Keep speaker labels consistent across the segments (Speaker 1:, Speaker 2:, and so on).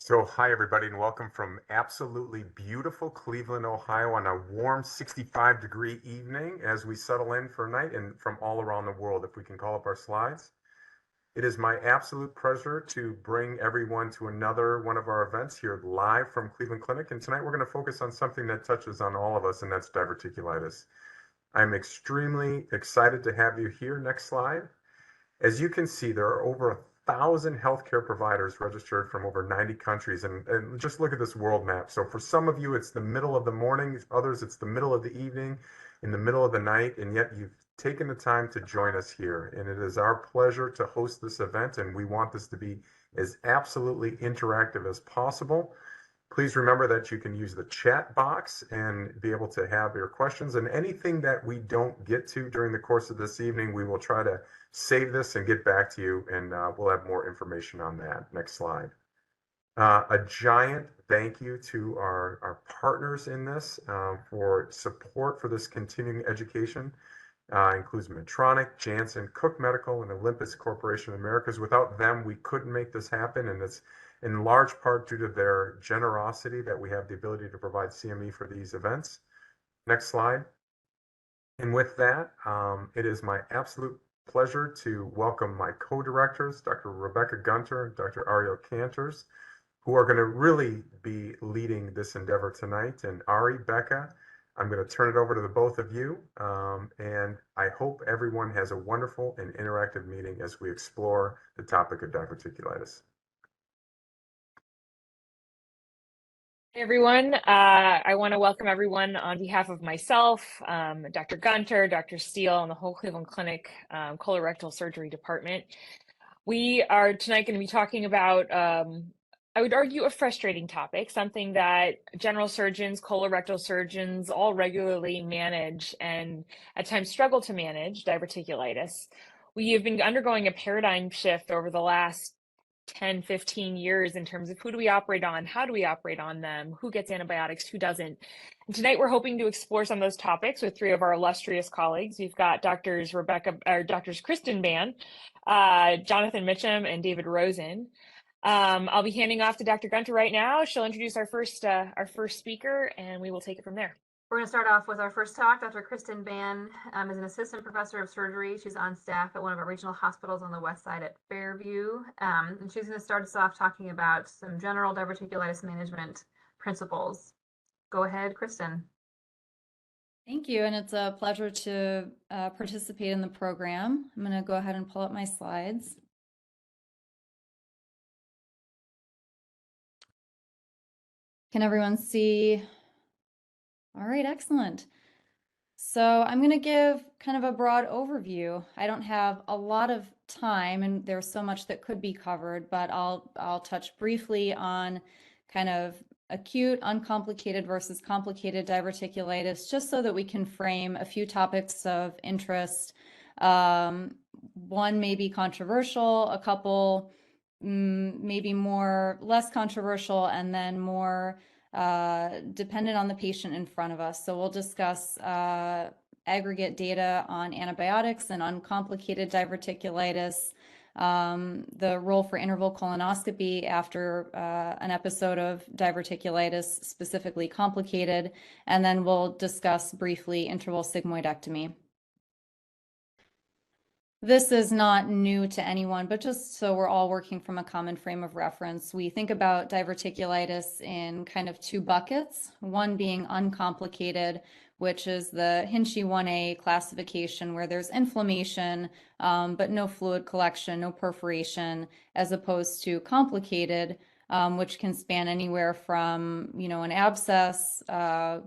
Speaker 1: So, hi everybody, and welcome from absolutely beautiful Cleveland, Ohio, on a warm 65-degree evening as we settle in for a night, and from all around the world, if we can call up our slides. It is my absolute pleasure to bring everyone to another one of our events here live from Cleveland Clinic. And tonight we're going to focus on something that touches on all of us, and that's diverticulitis. I'm extremely excited to have you here. Next slide. As you can see, there are over 1,000 healthcare providers registered from over 90 countries. And just look at this world map. So for some of you, it's the middle of the morning. Others, it's the middle of the evening, in the middle of the night. And yet you've taken the time to join us here. And it is our pleasure to host this event. And we want this to be as absolutely interactive as possible. Please remember that you can use the chat box and be able to have your questions, and anything that we don't get to during the course of this evening, we will try to save this and get back to you, and we'll have more information on that. Next slide. A giant thank you to our partners in this for support for this continuing education. Includes Medtronic, Janssen, Cook Medical, and Olympus Corporation of Americas. Without them, we couldn't make this happen, and it's in large part due to their generosity that we have the ability to provide CME for these events. Next slide. And with that, it is my absolute pleasure to welcome my co-directors, Dr. Rebecca Gunter and Dr. Ariel Canters, who are going to really be leading this endeavor tonight. And Ari, Becca, I'm going to turn it over to the both of you, and I hope everyone has a wonderful and interactive meeting as we explore the topic of diverticulitis.
Speaker 2: Hey everyone, I want to welcome everyone on behalf of myself, Dr. Gunter, Dr. Steele, and the whole Cleveland Clinic colorectal surgery department. We are tonight going to be talking about, I would argue, a frustrating topic, something that general surgeons, colorectal surgeons all regularly manage and at times struggle to manage, diverticulitis. We have been undergoing a paradigm shift over the last 10, 15 years in terms of who do we operate on, how do we operate on them, who gets antibiotics, who doesn't. And tonight we're hoping to explore some of those topics with three of our illustrious colleagues. We've got Doctors Kristen Ban, Jonathan Mitchum, and David Rosen. I'll be handing off to Dr. Gunter right now. She'll introduce our first speaker, and we will take it from there.
Speaker 3: We're going to start off with our first talk. Dr. Kristen Ban is an assistant professor of surgery. She's on staff at one of our regional hospitals on the west side at Fairview. And she's going to start us off talking about some general diverticulitis management principles. Go ahead, Kristen.
Speaker 4: Thank you, and it's a pleasure to participate in the program. I'm going to go ahead and pull up my slides. Can everyone see? All right, excellent. So I'm going to give kind of a broad overview. I don't have a lot of time, and there's so much that could be covered, but I'll touch briefly on kind of acute, uncomplicated versus complicated diverticulitis, just so that we can frame a few topics of interest. One may be controversial, a couple maybe more less controversial, and then more dependent on the patient in front of us. So we'll discuss aggregate data on antibiotics and uncomplicated diverticulitis, the role for interval colonoscopy after an episode of diverticulitis, specifically complicated, and then we'll discuss briefly interval sigmoidectomy. This is not new to anyone, but just so we're all working from a common frame of reference, we think about diverticulitis in kind of two buckets, one being uncomplicated, which is the Hinchey 1A classification, where there's inflammation, but no fluid collection, no perforation, as opposed to complicated, which can span anywhere from, an abscess, all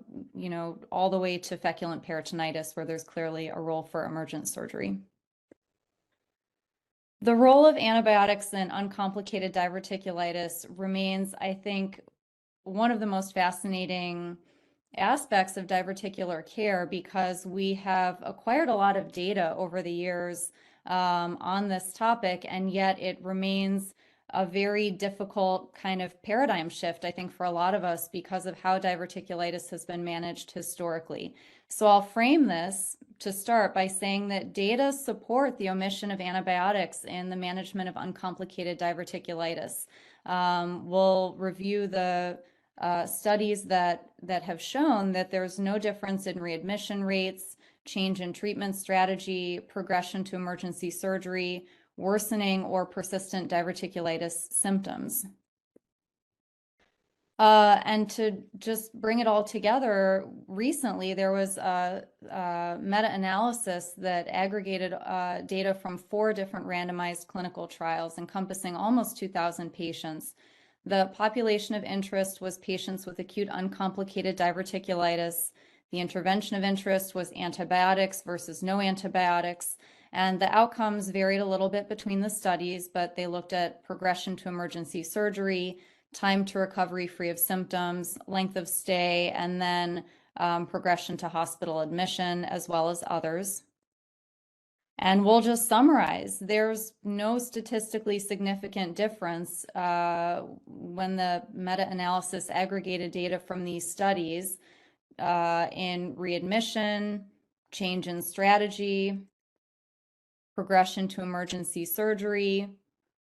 Speaker 4: the way to feculent peritonitis, where there's clearly a role for emergent surgery. The role of antibiotics in uncomplicated diverticulitis remains, I think, one of the most fascinating aspects of diverticular care, because we have acquired a lot of data over the years on this topic, and yet it remains a very difficult kind of paradigm shift, I think, for a lot of us because of how diverticulitis has been managed historically. So I'll frame this to start by saying that data support the omission of antibiotics in the management of uncomplicated diverticulitis. We'll review the studies that have shown that there's no difference in readmission rates, change in treatment strategy, progression to emergency surgery, worsening or persistent diverticulitis symptoms. And to just bring it all together, recently there was a meta-analysis that aggregated data from 4 different randomized clinical trials encompassing almost 2,000 patients. The population of interest was patients with acute uncomplicated diverticulitis. The intervention of interest was antibiotics versus no antibiotics. And the outcomes varied a little bit between the studies, but they looked at progression to emergency surgery, time to recovery free of symptoms, length of stay, and then progression to hospital admission, as well as others. And we'll just summarize. There's no statistically significant difference when the meta-analysis aggregated data from these studies in readmission, change in strategy, progression to emergency surgery,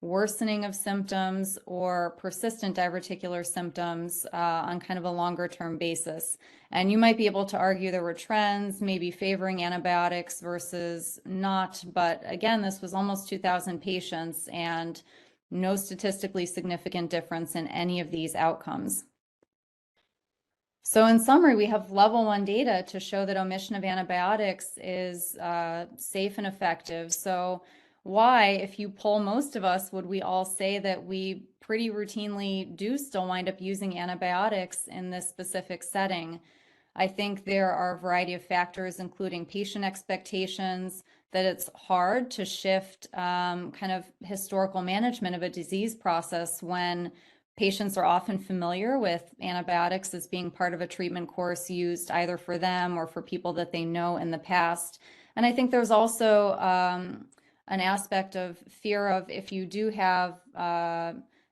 Speaker 4: worsening of symptoms, or persistent diverticular symptoms on kind of a longer term basis. And you might be able to argue there were trends, maybe favoring antibiotics versus not, but again, this was almost 2,000 patients and no statistically significant difference in any of these outcomes. So in summary, we have level 1 data to show that omission of antibiotics is safe and effective. So why, if you poll most of us, would we all say that we pretty routinely do still wind up using antibiotics in this specific setting? I think there are a variety of factors, including patient expectations, that it's hard to shift kind of historical management of a disease process when patients are often familiar with antibiotics as being part of a treatment course used either for them or for people that they know in the past. And I think there's also an aspect of fear of if you do have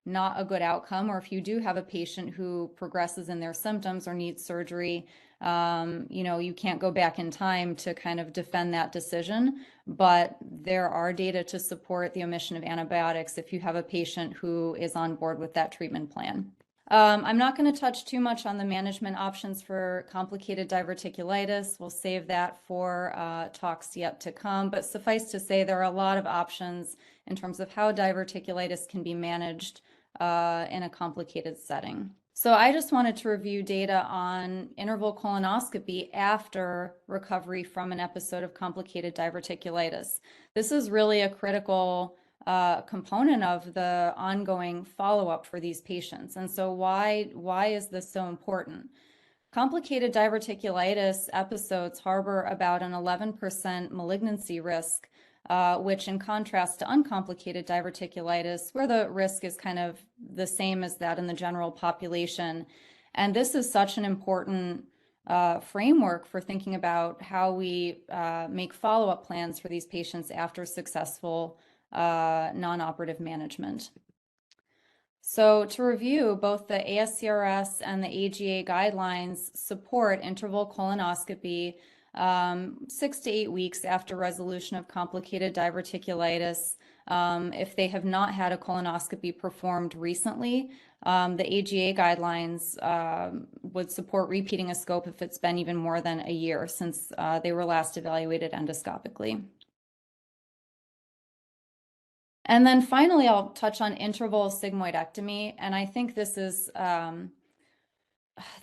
Speaker 4: not a good outcome, or if you do have a patient who progresses in their symptoms or needs surgery, you can't go back in time to kind of defend that decision, but there are data to support the omission of antibiotics if you have a patient who is on board with that treatment plan. I'm not going to touch too much on the management options for complicated diverticulitis. We'll save that for talks yet to come, but suffice to say there are a lot of options in terms of how diverticulitis can be managed in a complicated setting. So I just wanted to review data on interval colonoscopy after recovery from an episode of complicated diverticulitis. This is really a critical component of the ongoing follow-up for these patients. And so why is this so important? Complicated diverticulitis episodes harbor about an 11% malignancy risk, which in contrast to uncomplicated diverticulitis, where the risk is kind of the same as that in the general population. And this is such an important framework for thinking about how we make follow-up plans for these patients after successful non-operative management. So to review, both the ASCRS and the AGA guidelines support interval colonoscopy 6 to 8 weeks after resolution of complicated diverticulitis. If they have not had a colonoscopy performed recently, the AGA guidelines would support repeating a scope if it's been even more than a year since they were last evaluated endoscopically. And then finally, I'll touch on interval sigmoidectomy. And I think this is,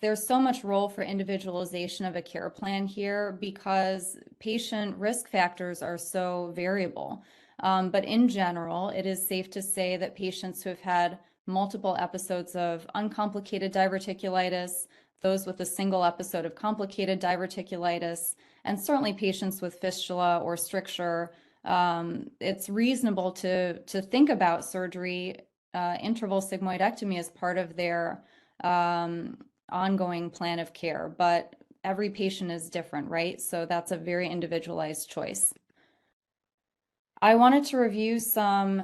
Speaker 4: there's so much role for individualization of a care plan here because patient risk factors are so variable. But in general, it is safe to say that patients who have had multiple episodes of uncomplicated diverticulitis, those with a single episode of complicated diverticulitis, and certainly patients with fistula or stricture, it's reasonable to think about surgery, interval sigmoidectomy as part of their ongoing plan of care, but every patient is different, right? So that's a very individualized choice. I wanted to review some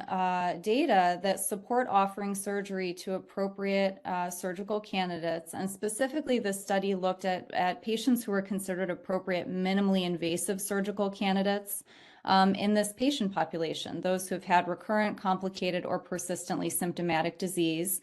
Speaker 4: data that support offering surgery to appropriate surgical candidates, and specifically this study looked at patients who were considered appropriate minimally invasive surgical candidates. in this patient population, those who have had recurrent, complicated, or persistently symptomatic disease.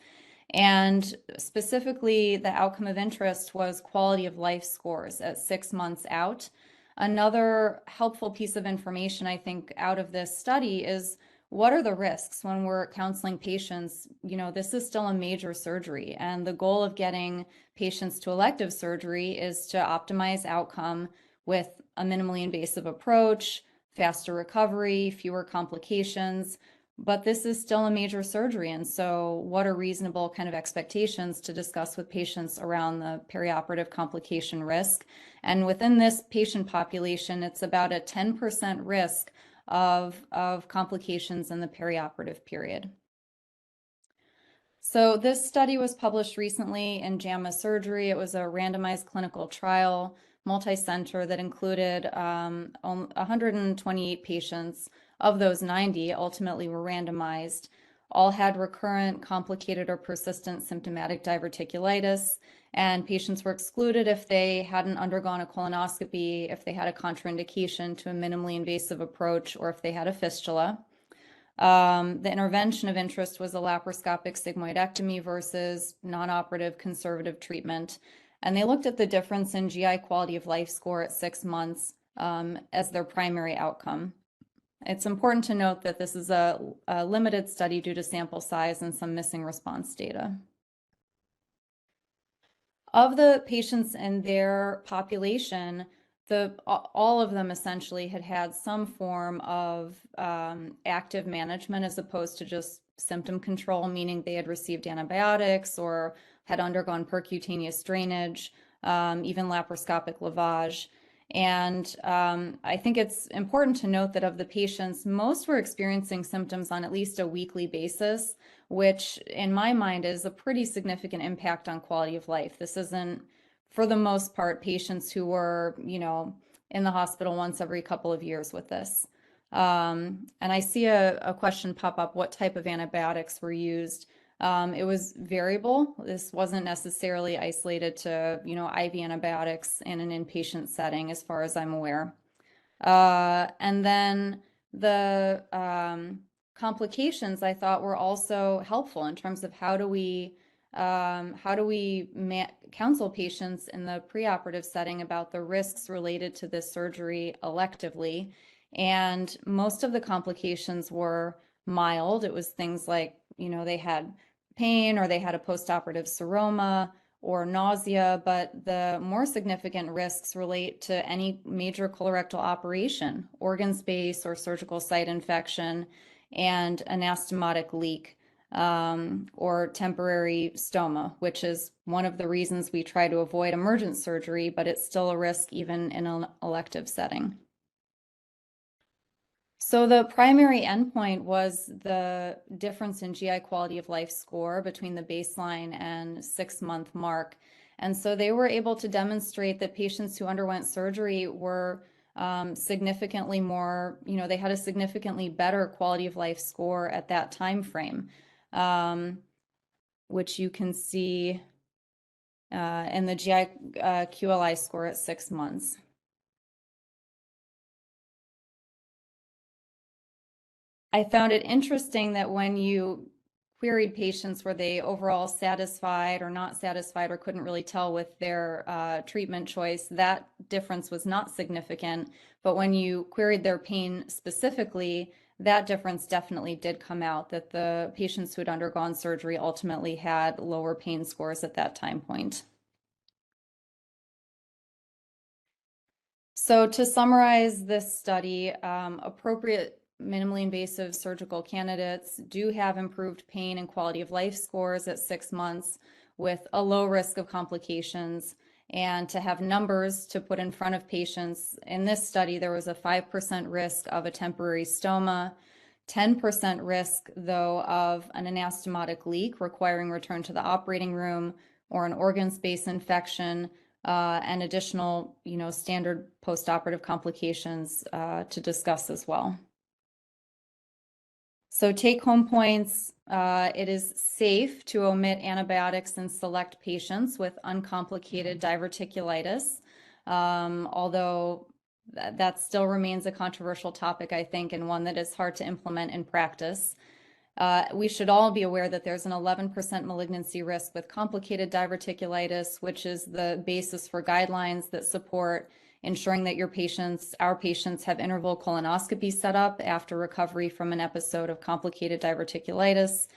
Speaker 4: And specifically, the outcome of interest was quality of life scores at 6 months out. Another helpful piece of information, I think, out of this study is what are the risks when we're counseling patients? You know, this is still a major surgery, and the goal of getting patients to elective surgery is to optimize outcome with a minimally invasive approach, faster recovery, fewer complications. But this is still a major surgery. And so what are reasonable kind of expectations to discuss with patients around the perioperative complication risk? And within this patient population, it's about a 10% risk of complications in the perioperative period. So this study was published recently in JAMA Surgery. It was a randomized clinical trial, multi-center, that included 128 patients. Of those, 90 ultimately were randomized. All had recurrent, complicated, or persistent symptomatic diverticulitis, and patients were excluded if they hadn't undergone a colonoscopy, if they had a contraindication to a minimally invasive approach, or if they had a fistula. The intervention of interest was a laparoscopic sigmoidectomy versus non-operative conservative treatment. And they looked at the difference in GI quality of life score at 6 months as their primary outcome. It's important to note that this is a limited study due to sample size and some missing response data. Of the patients in their population, all of them essentially had some form of active management as opposed to just symptom control, meaning they had received antibiotics or had undergone percutaneous drainage, even laparoscopic lavage. And I think it's important to note that of the patients, most were experiencing symptoms on at least a weekly basis, which in my mind is a pretty significant impact on quality of life. This isn't, for the most part, patients who were, you know, in the hospital once every couple of years with this. And I see a question pop up, what type of antibiotics were used? It was variable. This wasn't necessarily isolated to, you know, IV antibiotics in an inpatient setting, as far as I'm aware. And then the complications I thought were also helpful in terms of how do we counsel patients in the preoperative setting about the risks related to this surgery electively. And most of the complications were mild. It was things like, you know, they had pain or they had a postoperative seroma or nausea, but the more significant risks relate to any major colorectal operation, organ space or surgical site infection, and anastomotic leak or temporary stoma, which is one of the reasons we try to avoid emergent surgery, but it's still a risk even in an elective setting. So the primary endpoint was the difference in GI quality of life score between the baseline and 6-month mark. And so they were able to demonstrate that patients who underwent surgery were significantly more, you know, they had a significantly better quality of life score at that time frame, which you can see in the GI QLI score at 6 months. I found it interesting that when you queried patients, were they overall satisfied or not satisfied or couldn't really tell with their treatment choice, that difference was not significant. But when you queried their pain specifically, that difference definitely did come out, that the patients who had undergone surgery ultimately had lower pain scores at that time point. So to summarize this study, appropriate minimally invasive surgical candidates do have improved pain and quality of life scores at 6 months with a low risk of complications. And to have numbers to put in front of patients, in this study, there was a 5% risk of a temporary stoma, 10% risk, though, of an anastomotic leak requiring return to the operating room, or an organ space infection, and additional, you know, standard postoperative complications to discuss as well. So take-home points, it is safe to omit antibiotics in select patients with uncomplicated diverticulitis, although that still remains a controversial topic, I think, and one that is hard to implement in practice. We should all be aware that there's an 11% malignancy risk with complicated diverticulitis, which is the basis for guidelines that support ensuring that our patients have interval colonoscopy set up after recovery from an episode of complicated diverticulitis,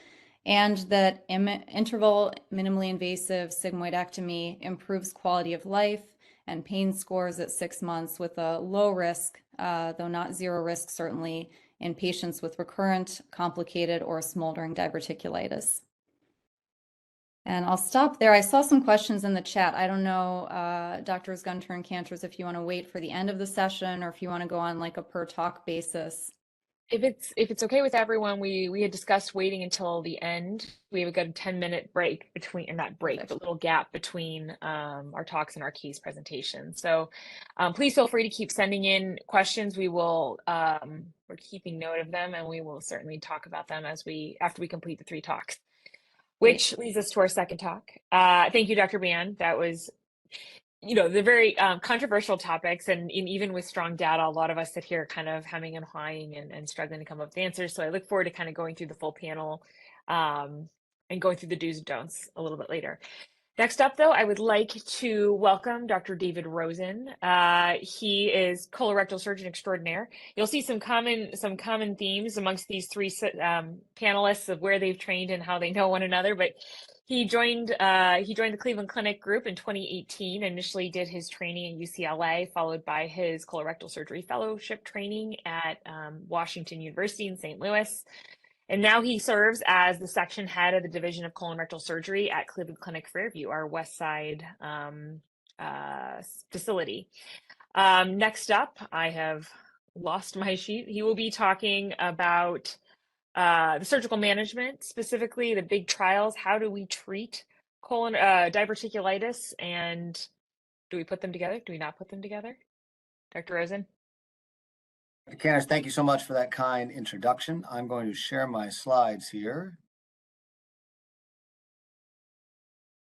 Speaker 4: and that interval minimally invasive sigmoidectomy improves quality of life and pain scores at 6 months with a low risk, though not zero risk certainly, in patients with recurrent, complicated, or smoldering diverticulitis. And I'll stop there. I saw some questions in the chat. I don't know, Drs. Gunter and Cantors, if you want to wait for the end of the session or if you want to go on like a per talk basis.
Speaker 2: If it's okay with everyone, we had discussed waiting until the end. We have a good 10-minute break between, or not break, but little gap between our talks and our case presentation. So please feel free to keep sending in questions. We will, we're keeping note of them, and we will certainly talk about them after we complete the 3 talks, which leads us to our second talk. Thank you, Dr. Ban. That was, the very controversial topics, and even with strong data, a lot of us sit here kind of hemming and hawing and struggling to come up with answers. So I look forward to kind of going through the full panel and going through the do's and don'ts a little bit later. Next up, though, I would like to welcome Dr. David Rosen. He is colorectal surgeon extraordinaire. You'll see some common themes amongst these 3 panelists of where they've trained and how they know one another. But he joined the Cleveland Clinic group in 2018. Initially, did his training at UCLA, followed by his colorectal surgery fellowship training at Washington University in St. Louis. And now he serves as the section head of the Division of Colorectal Surgery at Cleveland Clinic Fairview, our West Side facility. Next up, I have lost my sheet. He will be talking about the surgical management, specifically the big trials. How do we treat diverticulitis, and do we put them together? Do we not put them together? Dr. Rosen?
Speaker 5: Dr. Cantors, thank you so much for that kind introduction. I'm going to share my slides here.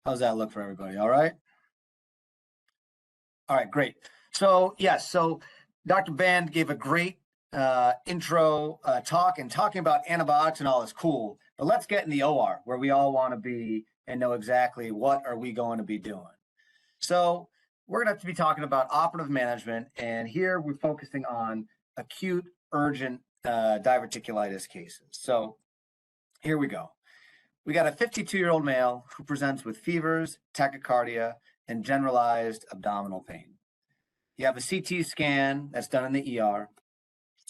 Speaker 5: How's that look for everybody? All right? All right, great. So, yes, so Dr. Band gave a great intro talk, and talking about antibiotics and all is cool, but let's get in the OR where we all want to be and know exactly what are we going to be doing. So we're going to have to be talking about operative management, and here we're focusing on acute urgent diverticulitis cases. So here we go. We got a 52-year-old male who presents with fevers, tachycardia, and generalized abdominal pain. You have a CT scan that's done in the ER.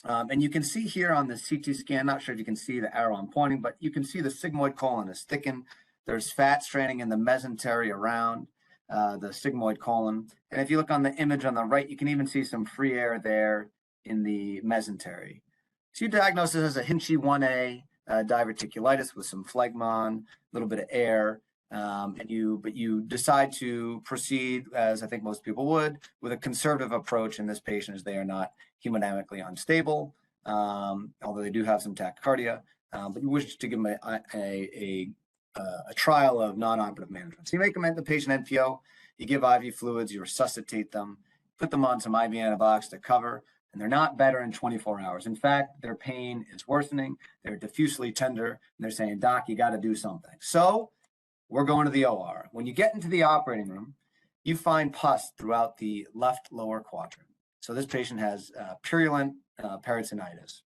Speaker 5: And you can see here on the CT scan, not sure if you can see the arrow I'm pointing, but you can see the sigmoid colon is thickened. There's fat stranding in the mesentery around the sigmoid colon. And if you look on the image on the right, you can even see some free air there in the mesentery. So you diagnose this as a Hinchey 1A diverticulitis with some phlegmon, a little bit of air, but you decide to proceed, as I think most people would, with a conservative approach in this patient, as they are not hemodynamically unstable, although they do have some tachycardia, but you wish to give them a trial of non-operative management. So you make them the patient NPO, you give IV fluids, you resuscitate them, put them on some IV antibiotics to cover, and they're not better in 24 hours. In fact, their pain is worsening. They're diffusely tender, and they're saying, "Doc, you got to do something." So we're going to the OR. When you get into the operating room, you find pus throughout the left lower quadrant. So this patient has purulent peritonitis.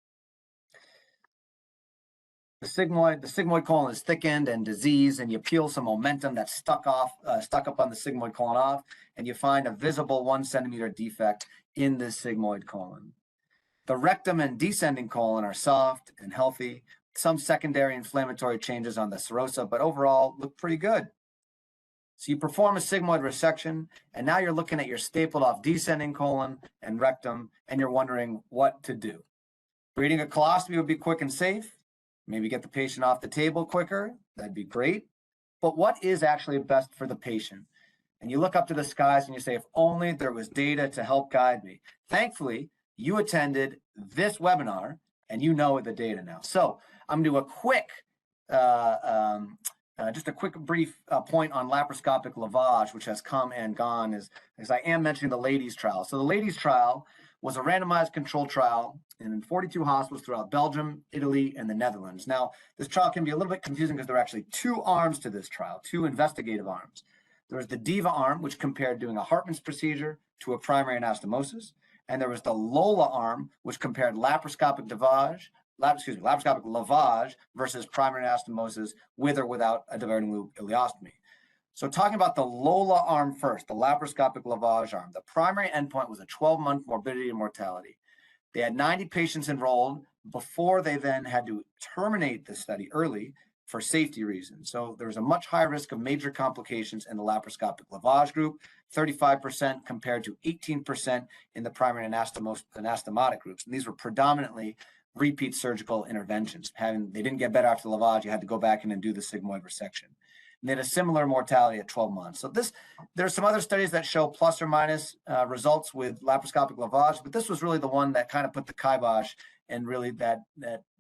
Speaker 5: The sigmoid colon is thickened and diseased, and you peel some omentum that's stuck up on the sigmoid colon off, and you find a visible 1 centimeter defect in the sigmoid colon. The rectum and descending colon are soft and healthy. Some secondary inflammatory changes on the serosa, but overall look pretty good. So you perform a sigmoid resection, and now you're looking at your stapled off descending colon and rectum, and you're wondering what to do. Breathing a colostomy would be quick and safe. Maybe get the patient off the table quicker. That'd be great. But what is actually best for the patient? And you look up to the skies and you say, if only there was data to help guide me. Thankfully, you attended this webinar and you know the data now. So I'm going to do a quick, just a quick brief point on laparoscopic lavage, which has come and gone, as I am mentioning the ladies trial. So the ladies trial was a randomized controlled trial in 42 hospitals throughout Belgium, Italy, and the Netherlands. Now, this trial can be a little bit confusing because there are actually two arms to this trial, two investigative arms. There was the DIVA arm, which compared doing a Hartmann's procedure to a primary anastomosis. And there was the LOLA arm, which compared laparoscopic lavage versus primary anastomosis with or without a diverting loop ileostomy. So talking about the LOLA arm first, the laparoscopic lavage arm, the primary endpoint was a 12-month morbidity and mortality. They had 90 patients enrolled before they then had to terminate the study early for safety reasons. So there was a much higher risk of major complications in the laparoscopic lavage group, 35% compared to 18% in the primary anastomotic groups. And these were predominantly repeat surgical interventions. They didn't get better after the lavage, you had to go back in and do the sigmoid resection. And they had a similar mortality at 12 months. So there's some other studies that show plus or minus results with laparoscopic lavage, but this was really the one that kind of put the kibosh, and really that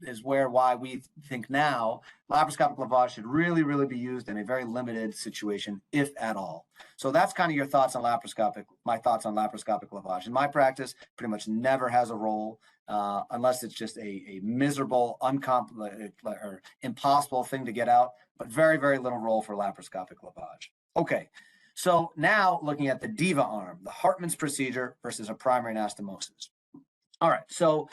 Speaker 5: is why we think now laparoscopic lavage should really be used in a very limited situation, if at all. So that's kind of your thoughts on my thoughts on laparoscopic lavage. In my practice, pretty much never has a role unless it's just a miserable, or impossible thing to get out, but very little role for laparoscopic lavage. Okay, so now looking at the DIVA arm, the Hartmann's procedure versus a primary anastomosis. All right, so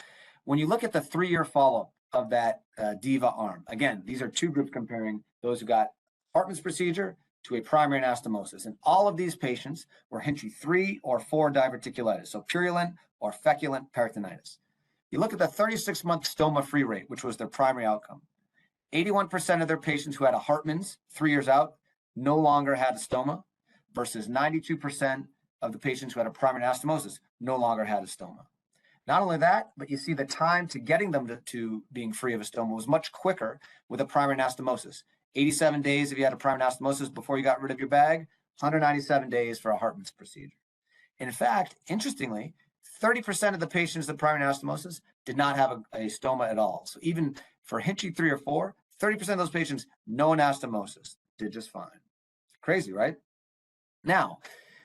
Speaker 5: when you look at the 3-year follow-up of that DIVA arm, again, these are two groups comparing those who got Hartmann's procedure to a primary anastomosis. And all of these patients were Hinchey 3 or 4 diverticulitis, so purulent or feculent peritonitis. You look at the 36-month stoma-free rate, which was their primary outcome. 81% of their patients who had a Hartmann's 3 years out no longer had a stoma, versus 92% of the patients who had a primary anastomosis no longer had a stoma. Not only that, but you see the time to getting them to being free of a stoma was much quicker with a primary anastomosis. 87 days if you had a primary anastomosis before you got rid of your bag, 197 days for a Hartmann's procedure. In fact, interestingly, 30% of the patients with primary anastomosis did not have a stoma at all. So even for Hinchey 3 or 4, 30% of those patients, no anastomosis, did just fine. Crazy, right? Now,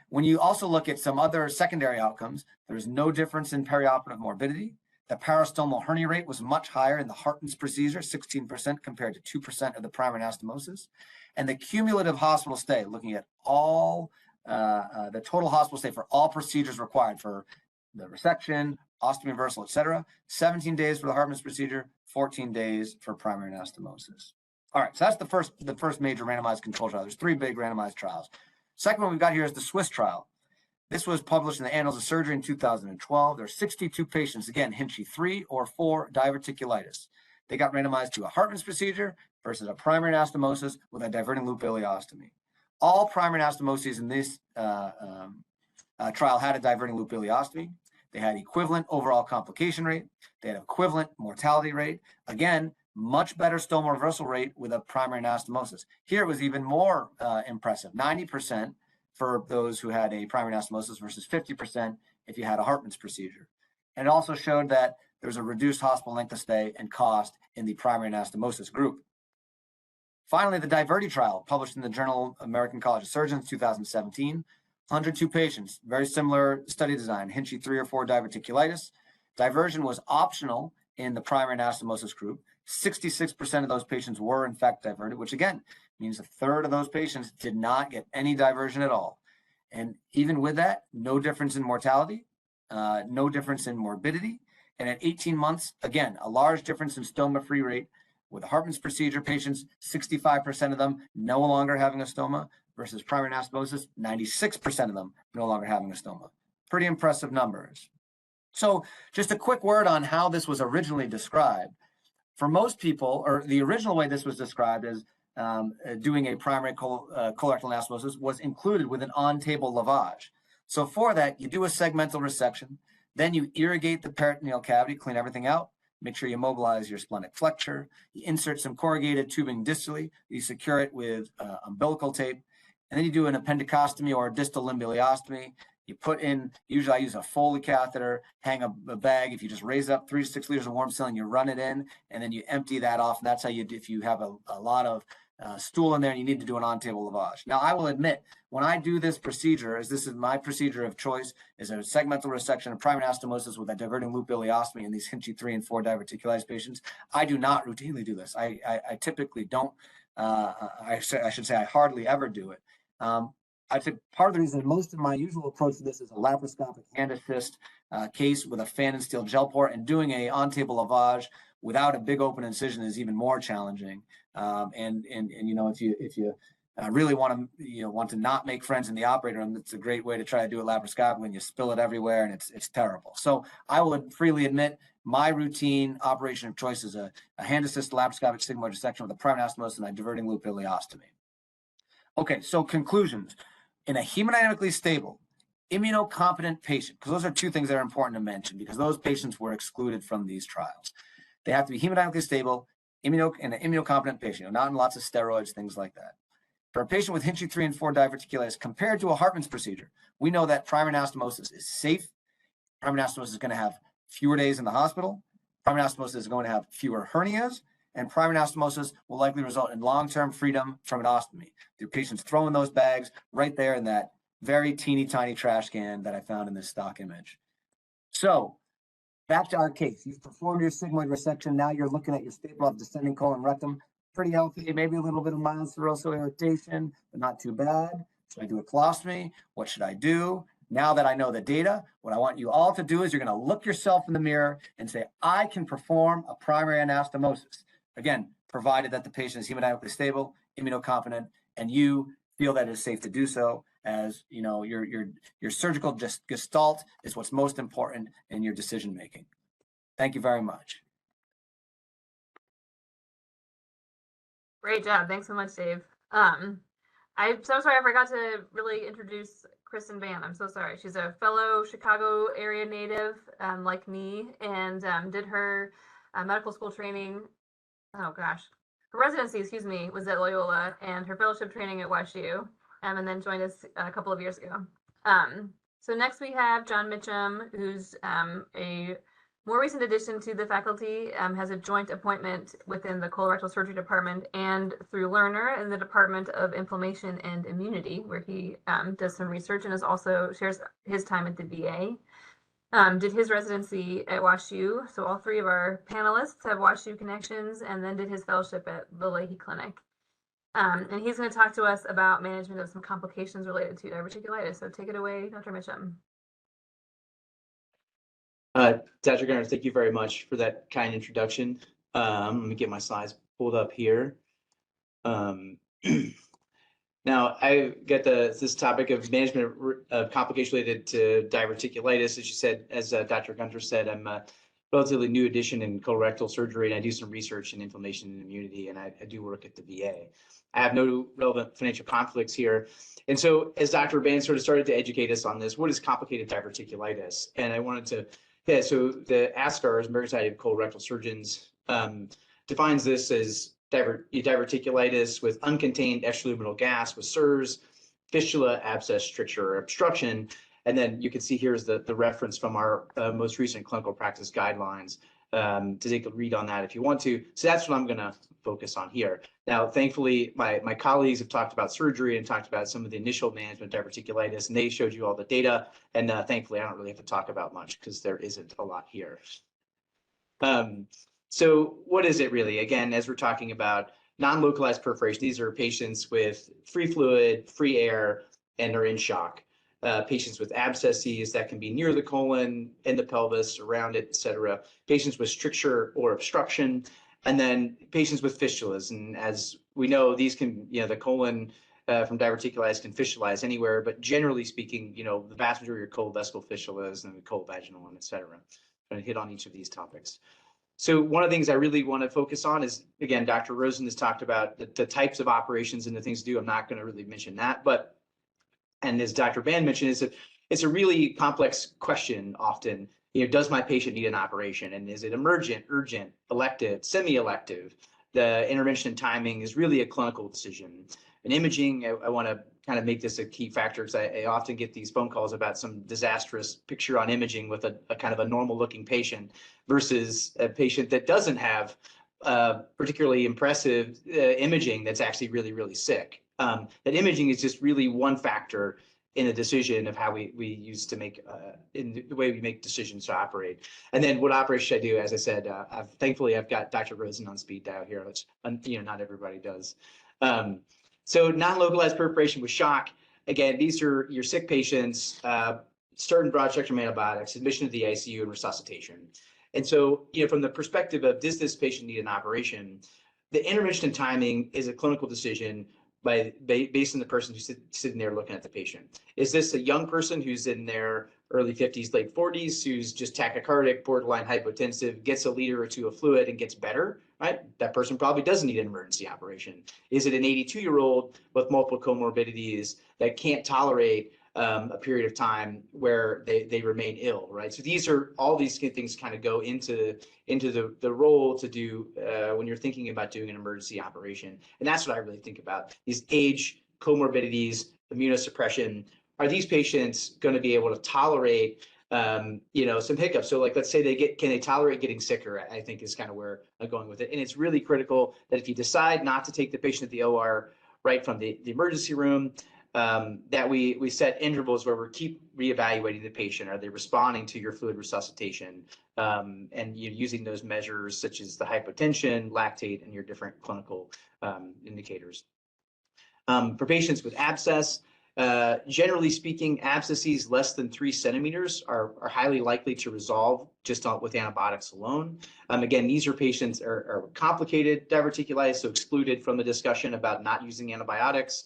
Speaker 5: when you also look at some other secondary outcomes, there's no difference in perioperative morbidity. The parastomal hernia rate was much higher in the Hartmann's procedure, 16% compared to 2% of the primary anastomosis. And the cumulative hospital stay, looking at all the total hospital stay for all procedures required for the resection, ostomy reversal, etc., 17 days for the Hartmann's procedure, 14 days for primary anastomosis. All right, so that's the first major randomized control trial. There's 3 big randomized trials. Second one we've got here is the Swiss trial. This was published in the Annals of Surgery in 2012. There are 62 patients, again, Hinchey 3 or 4 diverticulitis. They got randomized to a Hartmann's procedure versus a primary anastomosis with a diverting loop ileostomy. All primary anastomoses in this trial had a diverting loop ileostomy. They had equivalent overall complication rate. They had equivalent mortality rate. Again, much better stoma reversal rate with a primary anastomosis. Here it was even more impressive, 90% for those who had a primary anastomosis versus 50% if you had a Hartmann's procedure. And it also showed that there's a reduced hospital length of stay and cost in the primary anastomosis group. Finally, the DIVERTI trial, published in the Journal of American College of Surgeons, 2017, 102 patients, very similar study design, Hinchey 3 or 4 diverticulitis. Diversion was optional in the primary anastomosis group. 66% of those patients were in fact diverted, which again means a third of those patients did not get any diversion at all. And even with that, no difference in mortality, no difference in morbidity. And at 18 months, again, a large difference in stoma-free rate with the Hartmann's procedure patients, 65% of them no longer having a stoma versus primary anastomosis, 96% of them no longer having a stoma. Pretty impressive numbers. So just a quick word on how this was originally described. For most people, or the original way this was described as doing a primary colorectal anastomosis was included with an on-table lavage. So for that, you do a segmental resection, then you irrigate the peritoneal cavity, clean everything out, make sure you mobilize your splenic flexure, you insert some corrugated tubing distally, you secure it with umbilical tape, and then you do an appendicostomy or a distal limb ileostomy. You put in, usually I use a Foley catheter, hang a bag. If you just raise up 3 to 6 liters of warm saline, you run it in, and then you empty that off. And that's how you, if you have a lot of stool in there and you need to do an on-table lavage. Now, I will admit, when I do this procedure, as this is my procedure of choice, is a segmental resection of primary anastomosis with a diverting loop ileostomy in these Hinchey 3 and 4 diverticulitis patients. I do not routinely do this. I typically don't. I should say I hardly ever do it. I think part of the reason most of my usual approach to this is a laparoscopic hand assist case with a fan and steel gel port, and doing a on-table lavage without a big open incision is even more challenging. And you know, if you really want to not make friends in the operating room, it's a great way to try to do it laparoscopically, when you spill it everywhere and it's terrible. So I will freely admit my routine operation of choice is a hand assist laparoscopic sigmoid dissection with a primary anastomosis and a diverting loop ileostomy. Okay, so conclusions. In a hemodynamically stable, immunocompetent patient, because those are two things that are important to mention, because those patients were excluded from these trials. They have to be hemodynamically stable, in an immunocompetent patient, not in lots of steroids, things like that. For a patient with Hinchey 3 and 4 diverticulitis, compared to a Hartmann's procedure, we know that primary anastomosis is safe. Primary anastomosis is going to have fewer days in the hospital. Primary anastomosis is going to have fewer hernias, and primary anastomosis will likely result in long-term freedom from an ostomy. The patient's throwing those bags right there in that very teeny tiny trash can that I found in this stock image. So back to our case. You've performed your sigmoid resection. Now you're looking at your staple of descending colon rectum. Pretty healthy, maybe a little bit of mild serosal irritation, but not too bad. Should I do a colostomy? What should I do? Now that I know the data, what I want you all to do is you're going to look yourself in the mirror and say, I can perform a primary anastomosis. Again, provided that the patient is hemodynamically stable, immunocompetent, and you feel that it is safe to do so, as you know, your surgical gestalt is what's most important in your decision making. Thank you very much.
Speaker 3: Great job. Thanks so much, Dave. I'm so sorry I forgot to really introduce Kristen Ban. I'm so sorry. She's a fellow Chicago area native, like me, and did her medical school training. Oh gosh, her residency, excuse me, was at Loyola, and her fellowship training at WashU, and then joined us a couple of years ago. So next we have John Mitchum, who's a more recent addition to the faculty, has a joint appointment within the colorectal surgery department and through Lerner in the Department of Inflammation and Immunity, where he does some research and is also shares his time at the VA. Did his residency at WashU. So all three of our panelists have WashU connections, and then did his fellowship at the Leahy Clinic. And he's going to talk to us about management of some complications related to diverticulitis. So take it away, Dr. Mitchum.
Speaker 6: Dr. Gunter, thank you very much for that kind introduction. Let me get my slides pulled up here. Now, I get this topic of management of complications related to diverticulitis. As you said, as Dr. Gunter said, I'm a relatively new addition in colorectal surgery, and I do some research in inflammation and immunity, and I do work at the VA. I have no relevant financial conflicts here. And so as Dr. Ban sort of started to educate us on this, what is complicated diverticulitis? And I wanted to, so the ASCRS, American Society of Colorectal Surgeons, defines this as diverticulitis with uncontained extraluminal gas with SIRS, fistula, abscess, stricture, or obstruction. And then you can see here's the reference from our most recent clinical practice guidelines to take a read on that if you want to. So that's what I'm going to focus on here. Now, thankfully, my colleagues have talked about surgery and talked about some of the initial management of diverticulitis, and they showed you all the data. And thankfully, I don't really have to talk about much because there isn't a lot here. So what is it really? Again, as we're talking about non-localized perforation, these are patients with free fluid, free air, and are in shock. Patients with abscesses that can be near the colon, in the pelvis, around it, et cetera. Patients with stricture or obstruction, and then patients with fistulas. And as we know, these can, the colon from diverticulitis can fistulize anywhere, but generally speaking, the vast majority are colovesical fistulas and colovaginal one, et cetera. I'm going to hit on each of these topics. So one of the things I really want to focus on is, again, Dr. Rosen has talked about the types of operations and the things to do. I'm not going to really mention that, but, and as Dr. Ban mentioned, it's a really complex question often. Does my patient need an operation? And is it emergent, urgent, elective, semi-elective? The intervention and timing is really a clinical decision. And imaging, I want to kind of make this a key factor because I often get these phone calls about some disastrous picture on imaging with a kind of a normal looking patient versus a patient that doesn't have particularly impressive imaging that's actually really, really sick. That imaging is just really one factor in the decision of how we use to make, in the way we make decisions to operate. And then what operation should I do? As I said, thankfully I've got Dr. Rosen on speed dial here, which not everybody does. So non-localized perforation with shock. Again, these are your sick patients, certain broad spectrum antibiotics, admission to the ICU, and resuscitation. And so, from the perspective of, does this patient need an operation? The intervention and timing is a clinical decision based on the person who's sitting there looking at the patient. Is this a young person who's in their early 50s, late 40s, who's just tachycardic, borderline hypotensive, gets a liter or two of fluid and gets better, right? That person probably doesn't need an emergency operation. Is it an 82-year-old with multiple comorbidities that can't tolerate a period of time where they remain ill, right? So all these things kind of go into the role to do when you're thinking about doing an emergency operation. And that's what I really think about, these age, comorbidities, immunosuppression. Are these patients going to be able to tolerate some hiccups? So like, let's say can they tolerate getting sicker? I think is kind of where I'm going with it. And it's really critical that if you decide not to take the patient at the OR right from the emergency room, that we set intervals where we keep reevaluating the patient. Are they responding to your fluid resuscitation? And you're using those measures such as the hypotension, lactate, and your different clinical indicators. For patients with abscess, generally speaking, abscesses less than 3 centimeters are highly likely to resolve just with antibiotics alone. Again, these are patients are complicated diverticulitis, so excluded from the discussion about not using antibiotics.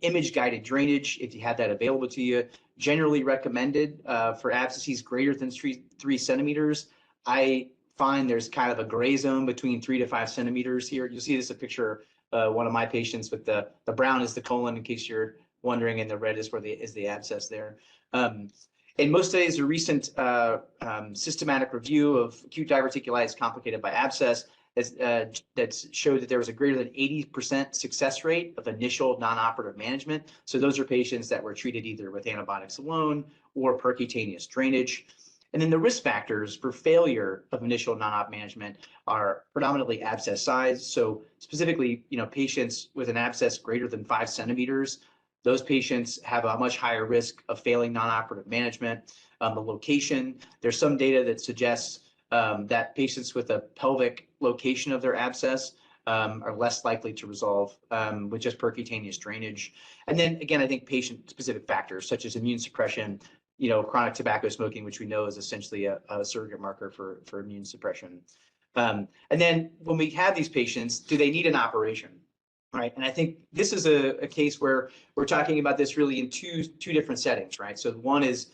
Speaker 6: Image-guided drainage, if you had that available to you, generally recommended for abscesses greater than 3 centimeters. I find there's kind of a gray zone between 3 to 5 centimeters here. You'll see this a picture one of my patients with the brown is the colon, in case you're wondering, and the red is where is the abscess there. In most studies, a recent systematic review of acute diverticulitis complicated by abscess that showed that there was a greater than 80% success rate of initial non-operative management. So those are patients that were treated either with antibiotics alone or percutaneous drainage. And then the risk factors for failure of initial non-op management are predominantly abscess size. So specifically, patients with an abscess greater than 5 centimeters, those patients have a much higher risk of failing non-operative management. The location, there's some data that suggests that patients with a pelvic location of their abscess are less likely to resolve with just percutaneous drainage. And then again, I think patient-specific factors such as immune suppression, chronic tobacco smoking, which we know is essentially a surrogate marker for immune suppression. And then when we have these patients, do they need an operation? Right. And I think this is a case where we're talking about this really in two different settings, right? So one is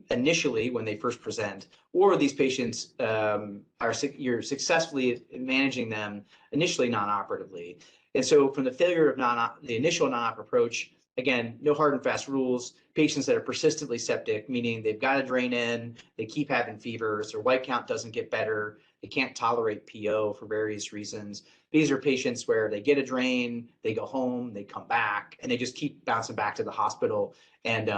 Speaker 6: initially when they first present, or these patients you're successfully managing them initially non-operatively. And so from the failure of the initial non-op approach, again, no hard and fast rules. Patients that are persistently septic, meaning they've got to drain in, they keep having fevers, their white count doesn't get better, they can't tolerate PO for various reasons. These are patients where they get a drain, they go home, they come back, and they just keep bouncing back to the hospital and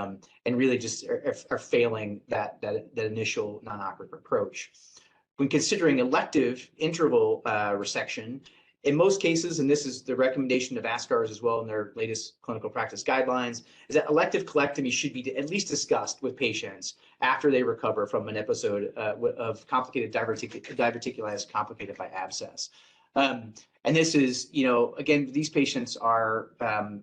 Speaker 6: really just are failing that initial non-operative approach. When considering elective interval resection, in most cases, and this is the recommendation of ASCRS as well in their latest clinical practice guidelines, is that elective colectomy should be at least discussed with patients after they recover from an episode of complicated diverticulitis complicated by abscess. And this is, again, these patients are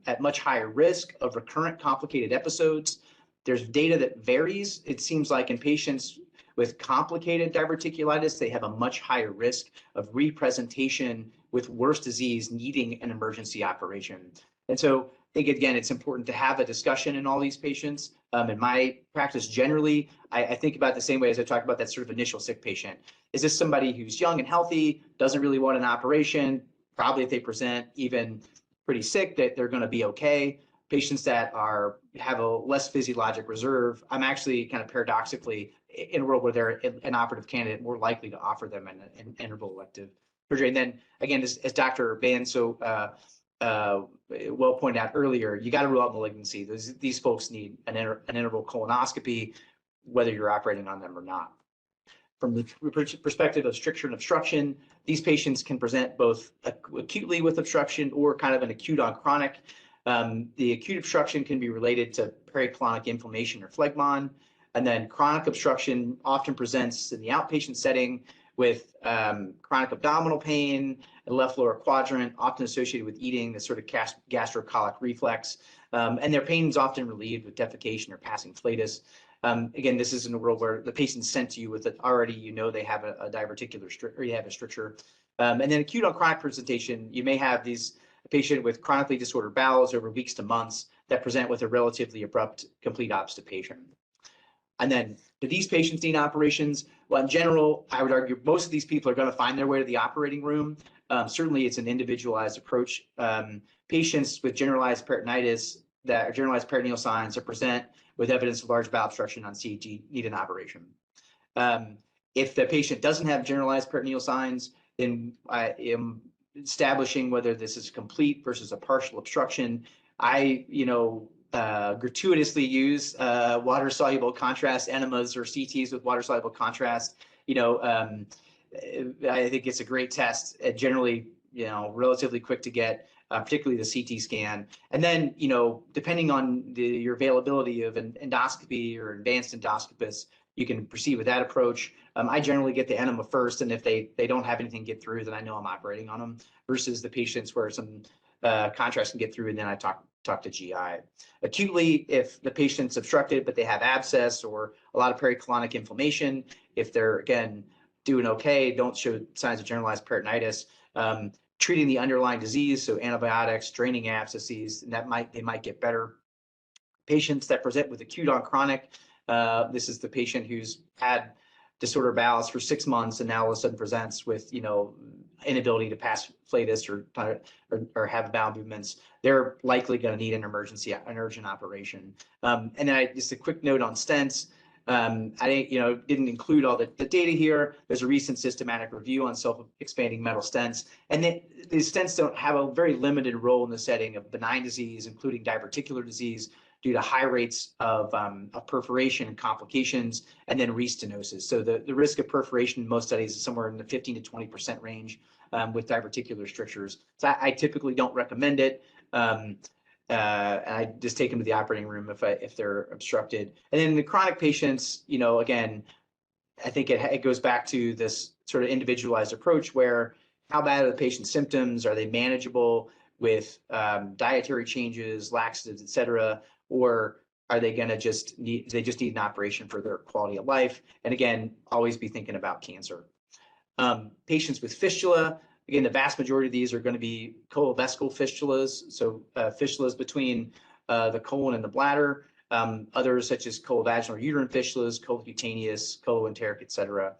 Speaker 6: at much higher risk of recurrent complicated episodes. There's data that varies. It seems like in patients with complicated diverticulitis, they have a much higher risk of representation with worse disease needing an emergency operation. And so I think, again, it's important to have a discussion in all these patients. In my practice, generally, I think about it the same way as I talk about that sort of initial sick patient. Is this somebody who's young and healthy, doesn't really want an operation? Probably if they present even pretty sick, that they're going to be okay. Patients that have a less physiologic reserve, I'm actually kind of paradoxically in a world where they're an operative candidate, more likely to offer them an interval elective surgery. And then again, as Dr. Ban so well pointed out earlier, you got to rule out malignancy. These folks need an interval colonoscopy, whether you're operating on them or not. from the perspective of stricture and obstruction, these patients can present both acutely with obstruction or kind of an acute on chronic. The acute obstruction can be related to pericolonic inflammation or phlegmon, and then chronic obstruction often presents in the outpatient setting with chronic abdominal pain and left lower quadrant, often associated with eating, this sort of gastrocolic reflex. And their pain is often relieved with defecation or passing flatus. Again, this is in a world where the patient's sent to you with it already, you know, they have a diverticular or you have a stricture. And then acute on chronic presentation, you may have a patient with chronically disordered bowels over weeks to months that present with a relatively abrupt complete obstipation. And then, do these patients need operations? Well, in general, I would argue most of these people are going to find their way to the operating room. Certainly, it's an individualized approach. Patients with generalized peritonitis that are generalized peritoneal signs that present with evidence of large bowel obstruction on CT need an operation. If the patient doesn't have generalized peritoneal signs, then I am establishing whether this is complete versus a partial obstruction. I, gratuitously use water-soluble contrast enemas or CTs with water-soluble contrast. I think it's a great test. Generally, relatively quick to get, particularly the CT scan. And then, depending on your availability of an endoscopy or advanced endoscopist, you can proceed with that approach. I generally get the enema first, and if they don't have anything get through, then I know I'm operating on them, versus the patients where some contrast can get through, and then I talk to GI. Acutely, if the patient's obstructed, but they have abscess or a lot of pericolonic inflammation, if they're, again, doing okay, don't show signs of generalized peritonitis, treating the underlying disease, so antibiotics, draining abscesses, and they might get better. Patients that present with acute on chronic, this is the patient who's had disordered bowels for 6 months and now all of a sudden presents with, inability to pass flatus or have bowel movements. They're likely going to need an urgent operation. And then just a quick note on stents. I didn't include all the data here. There's a recent systematic review on self-expanding metal stents, and these stents don't have a very limited role in the setting of benign disease, including diverticular disease, due to high rates of perforation and complications, and then restenosis. So the risk of perforation in most studies is somewhere in the 15 to 20% range with diverticular strictures. So I typically don't recommend it. And I just take them to the operating room if they're obstructed. And then the chronic patients, again, I think it goes back to this sort of individualized approach where how bad are the patient's symptoms? Are they manageable with dietary changes, laxatives, et cetera? Or are they going to just need an operation for their quality of life? And again, always be thinking about cancer. Patients with fistula, again, the vast majority of these are going to be colovesical fistulas, so fistulas between the colon and the bladder. Others such as colovaginal uterine fistulas, colocutaneous, coloenteric, et cetera.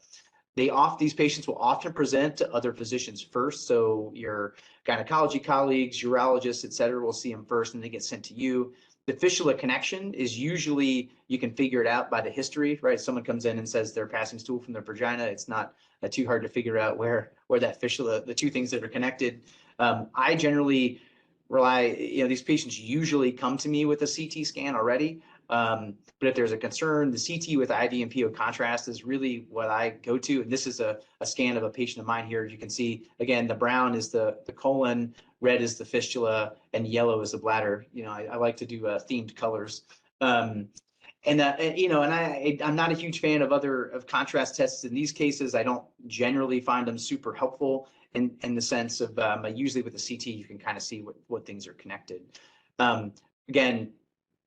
Speaker 6: These patients will often present to other physicians first. So your gynecology colleagues, urologists, et cetera, will see them first and they get sent to you. The fistula connection is usually, you can figure it out by the history, right? Someone comes in and says they're passing stool from their vagina. It's not too hard to figure out where that fistula, the two things that are connected. I generally rely, these patients usually come to me with a CT scan already. But if there's a concern, the CT with IV and PO contrast is really what I go to. And this is a scan of a patient of mine here. As you can see, again, the brown is the colon, red is the fistula, and yellow is the bladder. I like to do themed colors. I'm not a huge fan of contrast tests in these cases. I don't generally find them super helpful in the sense of usually with the CT, you can kind of see what things are connected. Again,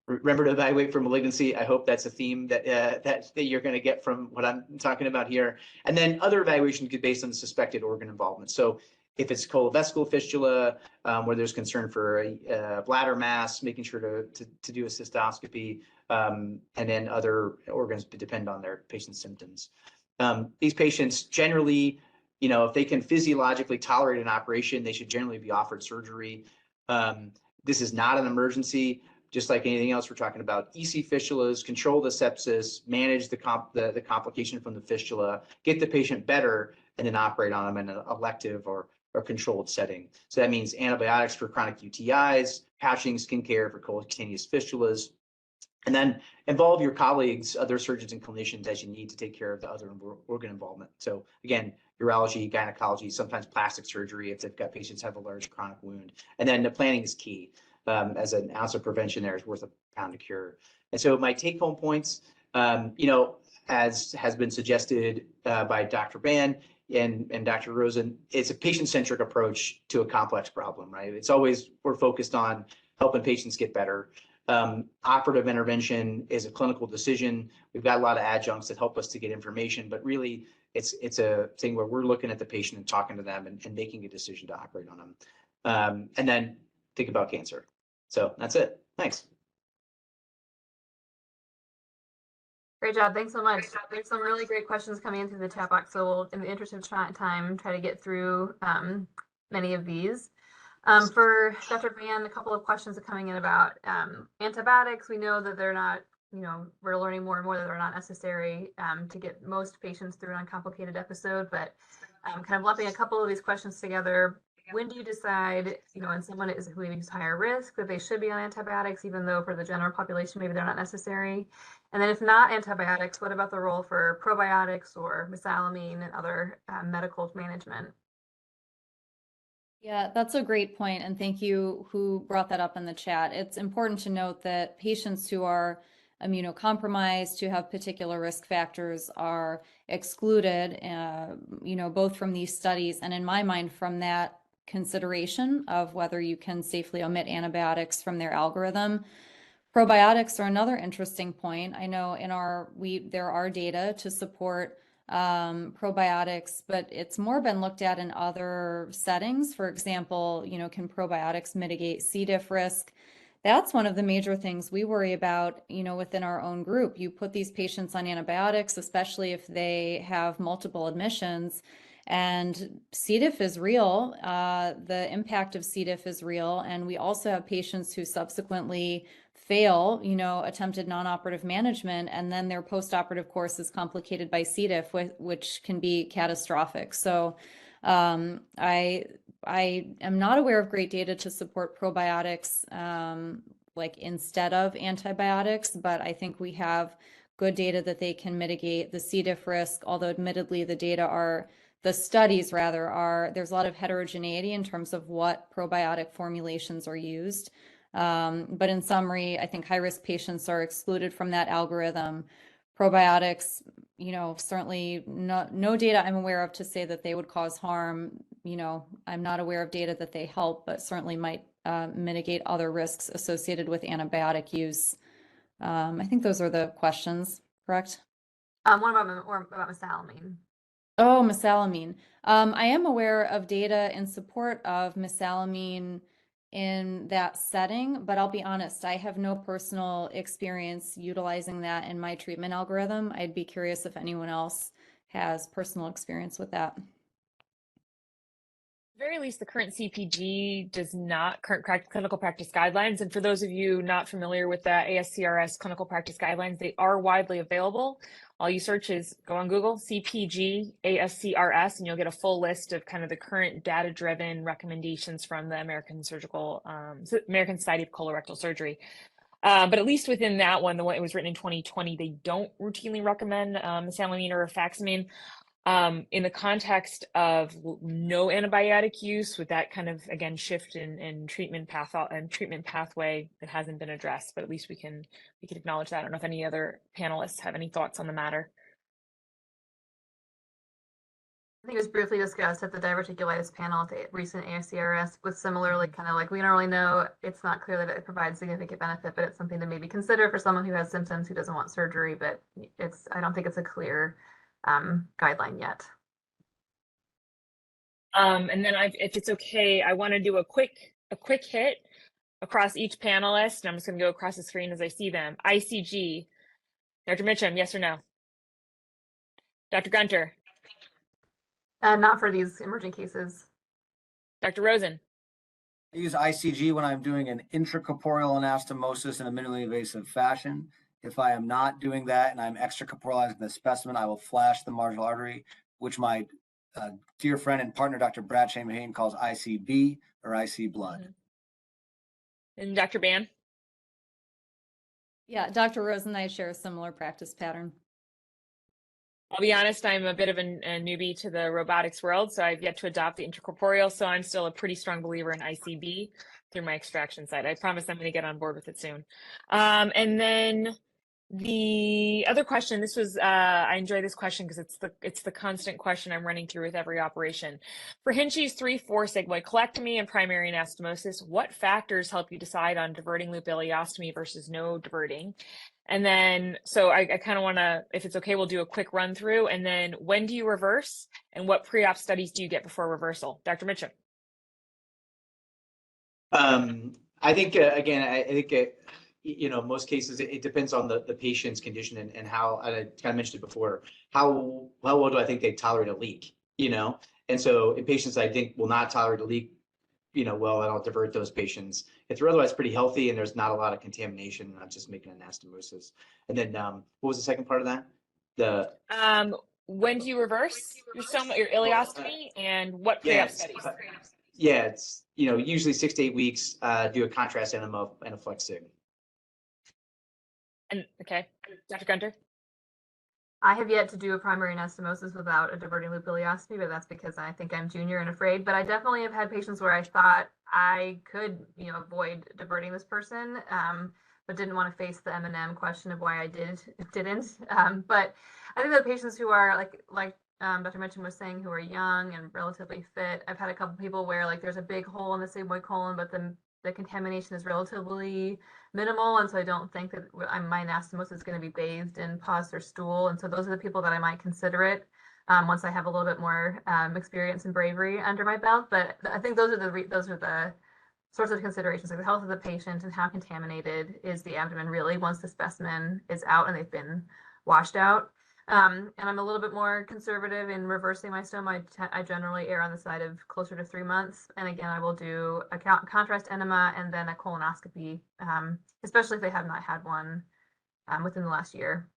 Speaker 6: remember to evaluate for malignancy. I hope that's a theme that you're going to get from what I'm talking about here. And then other evaluations get based on the suspected organ involvement. So if it's colovesical fistula, where there's concern for a bladder mass, making sure to do a cystoscopy, and then other organs depend on their patient's symptoms. These patients generally, if they can physiologically tolerate an operation, they should generally be offered surgery. This is not an emergency. Just like anything else, we're talking about EC fistulas, control the sepsis, manage the complication from the fistula, get the patient better, and then operate on them in an elective or controlled setting. So that means antibiotics for chronic UTIs, pouching skincare for colocutaneous fistulas, And then involve your colleagues, other surgeons and clinicians as you need to take care of the other organ involvement. So again, urology, gynecology, sometimes plastic surgery if they've got patients have a large chronic wound. And then the planning is key. As an ounce of prevention there is worth a pound of cure. And so my take home points, as has been suggested by Dr. Ban and Dr. Rosen, it's a patient-centric approach to a complex problem, right? It's always, we're focused on helping patients get better. Operative intervention is a clinical decision. We've got a lot of adjuncts that help us to get information, but really it's a thing where we're looking at the patient and talking to them and making a decision to operate on them. And then think about cancer. So that's it. Thanks.
Speaker 3: Great job. Thanks so much. There's some really great questions coming into the chat box. So we'll, in the interest of time, try to get through many of these. For Dr. Ban, a couple of questions are coming in about antibiotics. We know that they're not, we're learning more and more that they're not necessary to get most patients through an uncomplicated episode, but kind of lumping a couple of these questions together. When do you decide, when someone who is higher risk, that they should be on antibiotics, even though for the general population, maybe they're not necessary? And then if not antibiotics, what about the role for probiotics or mesalamine and other medical management?
Speaker 4: Yeah, that's a great point, and thank you who brought that up in the chat. It's important to note that patients who are immunocompromised, who have particular risk factors, are excluded, both from these studies and in my mind from that consideration of whether you can safely omit antibiotics from their algorithm. Probiotics are another interesting point. I know there are data to support probiotics, but it's more been looked at in other settings. For example, can probiotics mitigate C. diff risk? That's one of the major things we worry about, within our own group. You put these patients on antibiotics, especially if they have multiple admissions, and C. diff is real. The impact of C. diff is real. And we also have patients who subsequently fail, attempted non-operative management, and then their post-operative course is complicated by C. diff, which can be catastrophic. So I am not aware of great data to support probiotics like instead of antibiotics, but I think we have good data that they can mitigate the C. diff risk, although admittedly the studies are, there's a lot of heterogeneity in terms of what probiotic formulations are used. But in summary, I think high-risk patients are excluded from that algorithm. Probiotics, certainly no data I'm aware of to say that they would cause harm. I'm not aware of data that they help, but certainly might mitigate other risks associated with antibiotic use. I think those are the questions, correct?
Speaker 3: What about mesalamine?
Speaker 4: Oh, mesalamine. I am aware of data in support of mesalamine in that setting, but I'll be honest, I have no personal experience utilizing that in my treatment algorithm. I'd be curious if anyone else has personal experience with that.
Speaker 2: Very least, the current CPG does not, current clinical practice guidelines. And for those of you not familiar with the ASCRS clinical practice guidelines, they are widely available. All you search is go on Google, CPG, ASCRS, and you'll get a full list of kind of the current data-driven recommendations from the American Society of Colorectal Surgery. But at least within that one, the one it was written in 2020, they don't routinely recommend mesalamine or rifaximin. In the context of no antibiotic use, with that kind of, again, shift in treatment pathway that hasn't been addressed, but at least we can acknowledge that. I don't know if any other panelists have any thoughts on the matter.
Speaker 3: I think it was briefly discussed at the diverticulitis panel at the recent ASCRS, with similarly kind of like, we don't really know, it's not clear that it provides significant benefit, but it's something to maybe consider for someone who has symptoms who doesn't want surgery, but I don't think it's a clear guideline yet.
Speaker 2: And then if it's okay, I want to do a quick hit across each panelist, and I'm just going to go across the screen as I see them. ICG, Dr. Mitchum, yes or no? Dr. Gunter?
Speaker 3: Not for these emerging cases.
Speaker 2: Dr. Rosen?
Speaker 5: I use ICG when I'm doing an intracorporeal anastomosis in a minimally invasive fashion. If I am not doing that and I'm extracorporealizing the specimen, I will flash the marginal artery, which my dear friend and partner, Dr. Brad Shaheen, calls ICB or IC blood.
Speaker 2: And Dr. Ban?
Speaker 4: Yeah, Dr. Rose and I share a similar practice pattern.
Speaker 2: I'll be honest, I'm a bit of a newbie to the robotics world, so I've yet to adopt the intracorporeal, so I'm still a pretty strong believer in ICB through my extraction side. I promise I'm going to get on board with it soon. And then the other question, this was, I enjoy this question because it's the constant question I'm running through with every operation. For Hinchy's 3-4 sigmoid colectomy and primary anastomosis, what factors help you decide on diverting loop ileostomy versus no diverting? And then, so I kind of want to, if it's okay, we'll do a quick run through. And then when do you reverse and what pre-op studies do you get before reversal? Dr. Mitchum.
Speaker 6: I think, again, I think, most cases, it depends on the patient's condition and how, and I kind of mentioned it before, how well do I think they tolerate a leak, And so in patients I think will not tolerate a leak, well, and I'll divert those patients. If they're otherwise pretty healthy and there's not a lot of contamination, not just making anastomosis. And then what was the second part of that?
Speaker 2: When do you reverse your ileostomy and what pre-op studies?
Speaker 6: Yeah, it's usually 6 to 8 weeks. Do a contrast enema and a flex sig.
Speaker 2: And okay, Dr. Gunter.
Speaker 3: I have yet to do a primary anastomosis without a diverting loop ileostomy, but that's because I think I'm junior and afraid. But I definitely have had patients where I thought I could, avoid diverting this person, but didn't want to face the M&M question of why I didn't. But I think the patients who are like Dr. Mitchum was saying, who are young and relatively fit. I've had a couple people where like there's a big hole in the sigmoid colon, but the contamination is relatively minimal, and so I don't think that my anastomosis is going to be bathed in pus or stool, and so those are the people that I might consider it once I have a little bit more experience and bravery under my belt. But I think those are the sorts of considerations, like the health of the patient and how contaminated is the abdomen really once the specimen is out and they've been washed out. And I'm a little bit more conservative in reversing my stoma. I generally err on the side of closer to 3 months. And again, I will do a contrast enema and then a colonoscopy, especially if they have not had one within the last year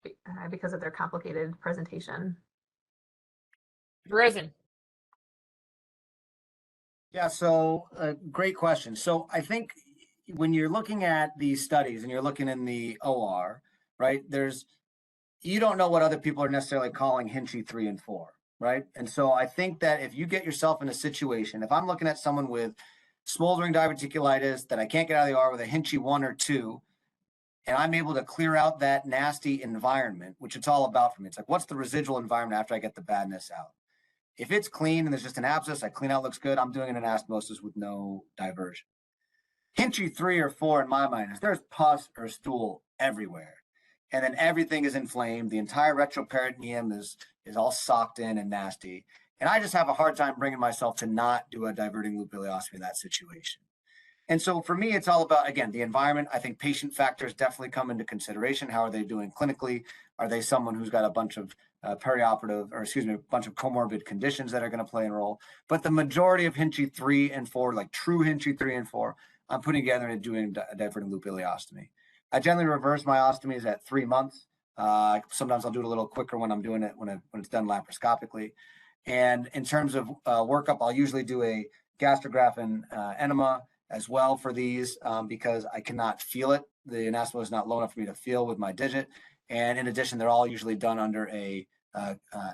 Speaker 3: because of their complicated presentation.
Speaker 2: Rosen.
Speaker 5: Yeah, so great question. So I think when you're looking at these studies and you're looking in the OR, right, you don't know what other people are necessarily calling Hinchy 3 and 4, right? And so I think that if you get yourself in a situation, if I'm looking at someone with smoldering diverticulitis that I can't get out of the OR with a Hinchy 1 or 2, and I'm able to clear out that nasty environment, which it's all about for me. It's like, what's the residual environment after I get the badness out? If it's clean and there's just an abscess, I clean out, looks good, I'm doing an anastomosis with no diversion. Hinchy 3 or 4 in my mind is there's pus or stool everywhere. And then everything is inflamed. The entire retroperitoneum is all socked in and nasty. And I just have a hard time bringing myself to not do a diverting loop ileostomy in that situation. And so for me, it's all about, again, the environment. I think patient factors definitely come into consideration. How are they doing clinically? Are they someone who's got a bunch of a bunch of comorbid conditions that are going to play a role? But the majority of Hinchy 3 and 4, like true Hinchy 3 and 4, I'm putting together and doing a diverting loop ileostomy. I generally reverse my ostomies at 3 months. Sometimes I'll do it a little quicker when I'm doing it when it's done laparoscopically. And in terms of workup, I'll usually do a gastrographin enema as well for these because I cannot feel it. The anastomosis is not low enough for me to feel with my digit. And in addition, they're all usually done under a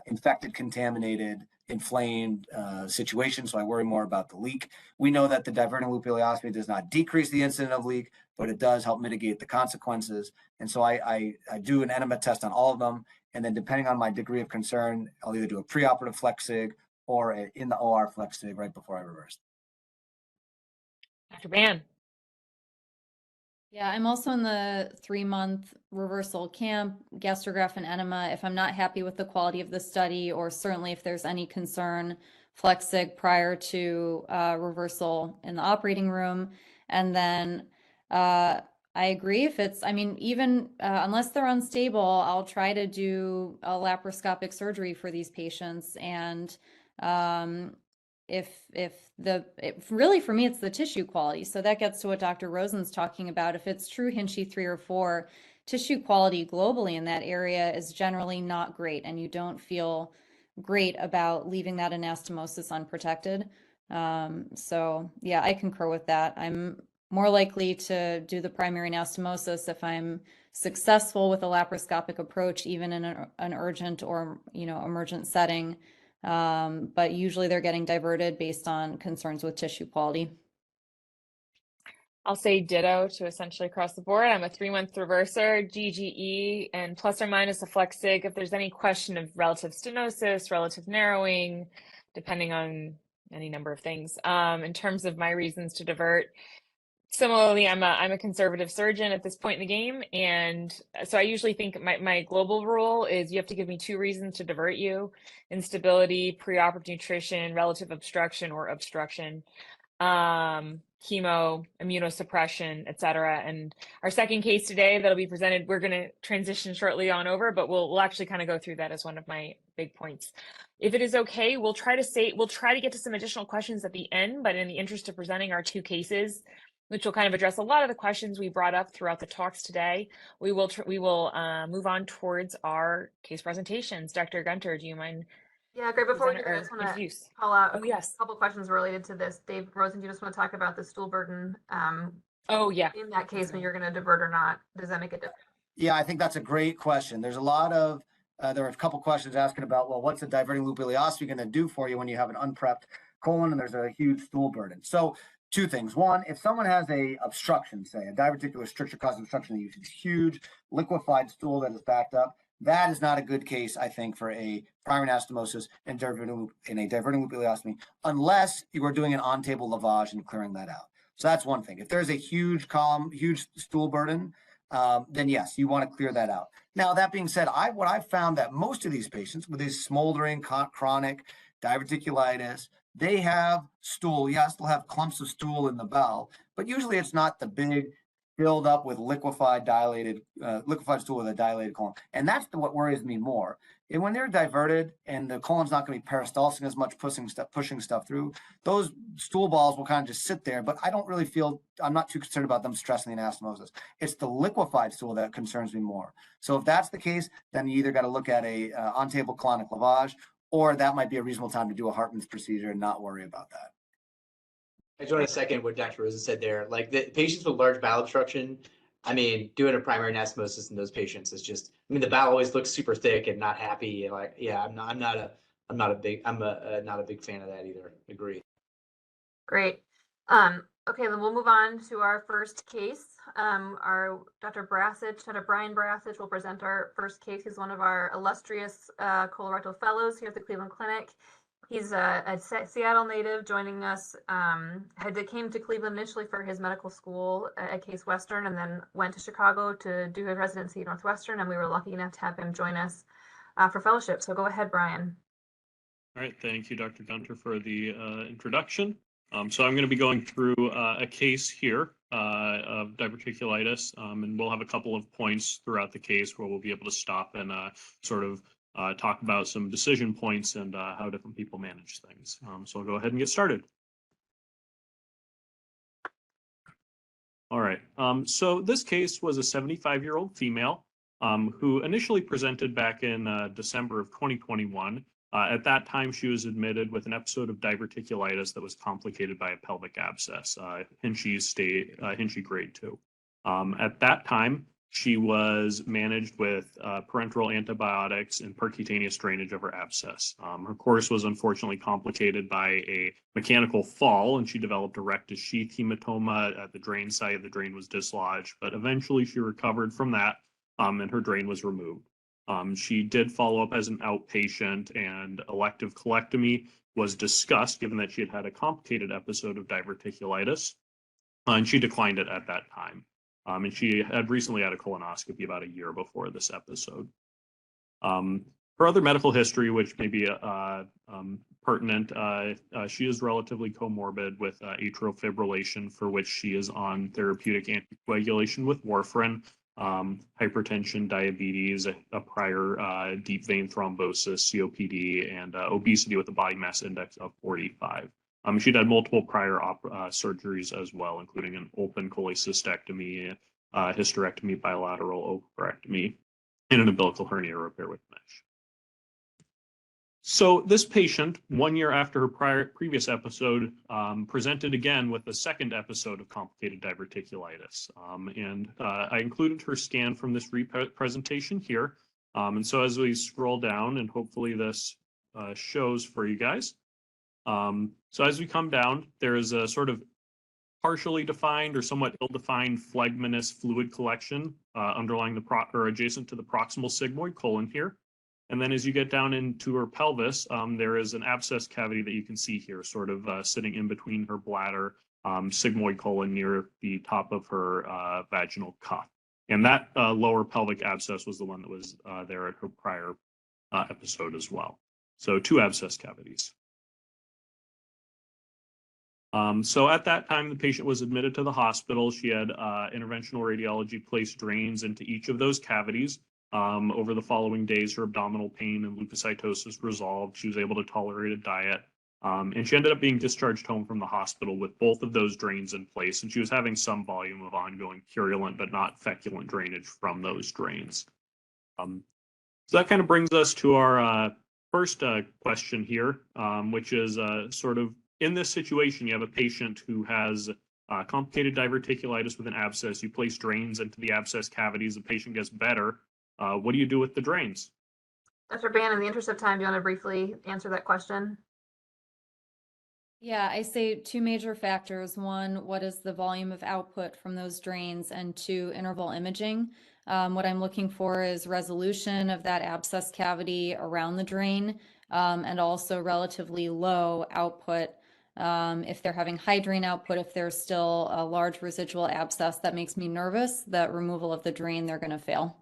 Speaker 5: infected, contaminated, inflamed situation. So I worry more about the leak. We know that the diverting loop ileostomy does not decrease the incidence of leak, but it does help mitigate the consequences. And so I do an enema test on all of them. And then depending on my degree of concern, I'll either do a preoperative flex sig or in the OR flex sig right before I reverse.
Speaker 2: Dr. Ban.
Speaker 4: Yeah, I'm also in the 3-month reversal camp, gastrographin enema. If I'm not happy with the quality of the study, or certainly if there's any concern, flex sig prior to reversal in the operating room. And then I agree if it's, even unless they're unstable, I'll try to do a laparoscopic surgery for these patients. And really for me, it's the tissue quality. So that gets to what Dr. Rosen's talking about. If it's true Hinchy 3 or 4, tissue quality globally in that area is generally not great, and you don't feel great about leaving that anastomosis unprotected. So yeah, I concur with that. I'm more likely to do the primary anastomosis if I'm successful with a laparoscopic approach, even in an urgent or, emergent setting. But usually they're getting diverted based on concerns with tissue quality.
Speaker 2: I'll say ditto to essentially across the board. I'm a 3-month reverser, GGE, and plus or minus a flex sig. If there's any question of relative stenosis, relative narrowing, depending on any number of things. In terms of my reasons to divert, similarly, I'm a conservative surgeon at this point in the game, and so I usually think my global rule is you have to give me 2 reasons to divert you: instability, preoperative nutrition, relative obstruction or obstruction, chemo, immunosuppression, et cetera. And our second case today that'll be presented, we're going to transition shortly on over, but we'll actually kind of go through that as one of my big points. If it is okay, we'll try to get to some additional questions at the end, but in the interest of presenting our 2 cases, which will kind of address a lot of the questions we brought up throughout the talks today, we will move on towards our case presentations. Dr. Gunter, do you mind?
Speaker 3: Yeah, great. Before we do that, I just want to
Speaker 2: introduce?
Speaker 3: call out
Speaker 2: Oh, yes.
Speaker 3: a couple questions related to this. Dave Rosen, do you just want to talk about the stool burden?
Speaker 2: Oh, yeah.
Speaker 3: In that case, when you're going to divert or not, does that make a difference?
Speaker 5: Yeah, I think that's a great question. There's a lot of, there are a couple questions asking about, well, what's a diverting loop ileostomy going to do for you when you have an unprepped colon and there's a huge stool burden? So 2 things. One, if someone has a obstruction, say a diverticular stricture causing obstruction, that uses huge liquefied stool that is backed up, that is not a good case, I think, for a primary anastomosis and in a diverting loop ileostomy, unless you are doing an on-table lavage and clearing that out. So that's one thing. If there's a huge stool burden, then yes, you want to clear that out. Now, that being said, what I've found that most of these patients with these smoldering chronic diverticulitis, they have stool. Yes, they'll have clumps of stool in the bowel, but usually it's not the big filled up with liquefied stool with a dilated colon. And that's what worries me more. And when they're diverted and the colon's not going to be peristalsing as much, pushing stuff through, those stool balls will kind of just sit there. But I don't really I'm not too concerned about them stressing the anastomosis. It's the liquefied stool that concerns me more. So if that's the case, then you either got to look at a on-table colonic lavage, or that might be a reasonable time to do a Hartmann's procedure and not worry about that.
Speaker 6: I just want to second what Dr. Rosen said there. Like the patients with large bowel obstruction, I mean, doing a primary anastomosis in those patients is just, the bowel always looks super thick and not happy. And like, yeah, I'm not a big fan of that either. Agree.
Speaker 3: Great. Okay, then we'll move on to our first case. Our Dr. Brian Brasich will present our first case. He's one of our illustrious colorectal fellows here at the Cleveland Clinic. He's a Seattle native joining us. Came to Cleveland initially for his medical school at Case Western, and then went to Chicago to do his residency at Northwestern, and we were lucky enough to have him join us for fellowship. So go ahead, Brian.
Speaker 7: All right, thank you, Dr. Gunter, for the introduction. So I'm going to be going through a case here of diverticulitis, and we'll have a couple of points throughout the case where we'll be able to stop and talk about some decision points and how different people manage things. So I'll go ahead and get started. All right, so this case was a 75-year-old female who initially presented back in December of 2021. At that time, she was admitted with an episode of diverticulitis that was complicated by a pelvic abscess, Hinchey grade 2. At that time, she was managed with parenteral antibiotics and percutaneous drainage of her abscess. Her course was unfortunately complicated by a mechanical fall, and she developed a rectus sheath hematoma at the drain site. The drain was dislodged, but eventually she recovered from that, and her drain was removed. She did follow up as an outpatient, and elective colectomy was discussed given that she had had a complicated episode of diverticulitis, and she declined it at that time. And she had recently had a colonoscopy about a year before this episode. Her other medical history, which may be pertinent, she is relatively comorbid with atrial fibrillation, for which she is on therapeutic anticoagulation with warfarin, hypertension, diabetes, a prior deep vein thrombosis, COPD, and obesity with a body mass index of 45. She'd had multiple prior surgeries as well, including an open cholecystectomy, hysterectomy, bilateral oophorectomy, and an umbilical hernia repair with mesh. So this patient, 1 year after her previous episode, presented again with a second episode of complicated diverticulitis. I included her scan from this presentation here. And so as we scroll down, and hopefully this shows for you guys. So as we come down, there is a sort of partially defined or somewhat ill-defined phlegmonous fluid collection underlying or adjacent to the proximal sigmoid colon here. And then as you get down into her pelvis, there is an abscess cavity that you can see here, sort of sitting in between her bladder, sigmoid colon near the top of her vaginal cuff. And that lower pelvic abscess was the one that was there at her prior episode as well. So 2 abscess cavities. So at that time, the patient was admitted to the hospital. She had interventional radiology place drains into each of those cavities. Over the following days, her abdominal pain and leukocytosis resolved. She was able to tolerate a diet. And she ended up being discharged home from the hospital with both of those drains in place. And she was having some volume of ongoing purulent, but not feculent drainage from those drains. So that kind of brings us to our first question here, which is sort of, in this situation, you have a patient who has complicated diverticulitis with an abscess. You place drains into the abscess cavities. The patient gets better. What do you do with the drains?
Speaker 3: Dr. Ban, in the interest of time, do you want to briefly answer that question?
Speaker 4: Yeah, I say 2 major factors. 1, what is the volume of output from those drains? And 2, interval imaging. What I'm looking for is resolution of that abscess cavity around the drain, and also relatively low output. If they're having high drain output, if there's still a large residual abscess, that makes me nervous that removal of the drain, they're going to fail.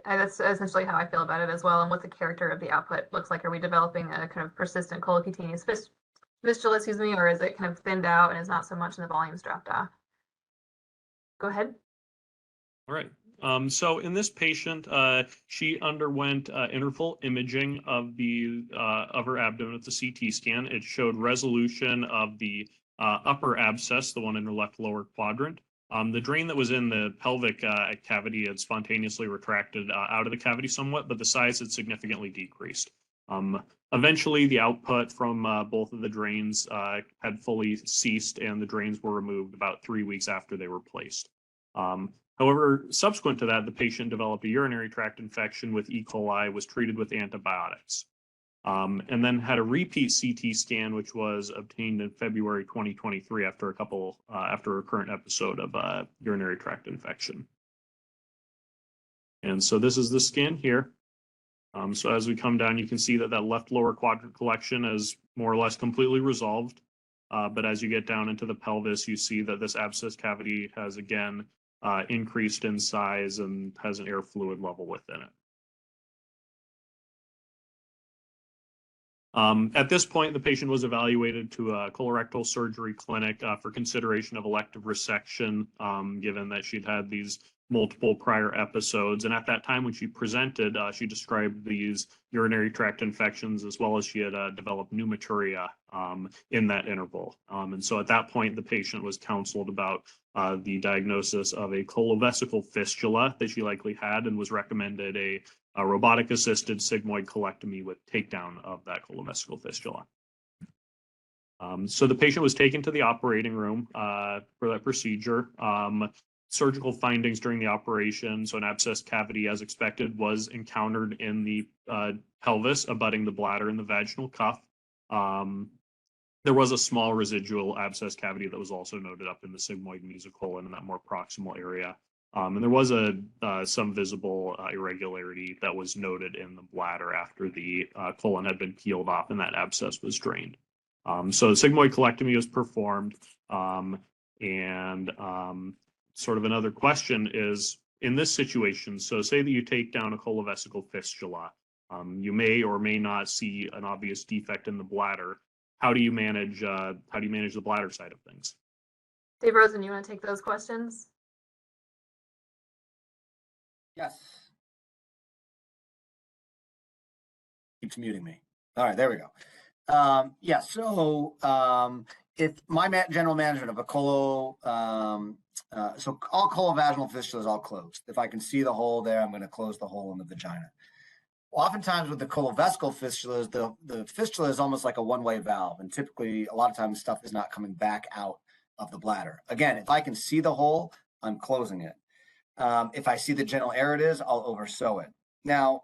Speaker 3: That's essentially how I feel about it as well, and what the character of the output looks like. Are we developing a kind of persistent colocutaneous fistula, or is it kind of thinned out and is not so much and the volume's dropped off? Go ahead.
Speaker 7: All right. So in this patient, she underwent interval imaging of her abdomen with the CT scan. It showed resolution of the upper abscess, the one in her left lower quadrant. The drain that was in the pelvic cavity had spontaneously retracted out of the cavity somewhat, but the size had significantly decreased. Eventually, the output from both of the drains had fully ceased, and the drains were removed about 3 weeks after they were placed. However, subsequent to that, the patient developed a urinary tract infection with E. coli, was treated with antibiotics, and then had a repeat CT scan, which was obtained in February 2023 after a current episode of urinary tract infection. And so this is the scan here. So as we come down, you can see that left lower quadrant collection is more or less completely resolved. But as you get down into the pelvis, you see that this abscess cavity has again increased in size and has an air fluid level within it. At this point, the patient was evaluated to a colorectal surgery clinic for consideration of elective resection, given that she'd had these multiple prior episodes. And at that time, when she presented, she described these urinary tract infections, as well as she had developed pneumaturia in that interval. And so at that point, the patient was counseled about the diagnosis of a colovesical fistula that she likely had, and was recommended a robotic-assisted sigmoid colectomy with takedown of that colovesical fistula. So the patient was taken to the operating room for that procedure. Surgical findings during the operation, so an abscess cavity, as expected, was encountered in the pelvis, abutting the bladder and the vaginal cuff. There was a small residual abscess cavity that was also noted up in the sigmoid mesocolon in that more proximal area. And there was some visible irregularity that was noted in the bladder after the colon had been peeled off and that abscess was drained. So the sigmoid colectomy was performed, sort of another question is, in this situation, so say that you take down a colovesical fistula, you may or may not see an obvious defect in the bladder. How do you manage the bladder side of things?
Speaker 3: Dave Rosen, you want to take those questions?
Speaker 5: Yes. Keeps muting me. All right, there we go. Yeah, so if my general management of a so all colovaginal fistulas all closed. If I can see the hole there, I'm going to close the hole in the vagina. Oftentimes with the colovesical fistulas, the fistula is almost like a one-way valve, and typically a lot of times stuff is not coming back out of the bladder. Again, if I can see the hole, I'm closing it. If I see the general area it is, I'll oversew it. Now,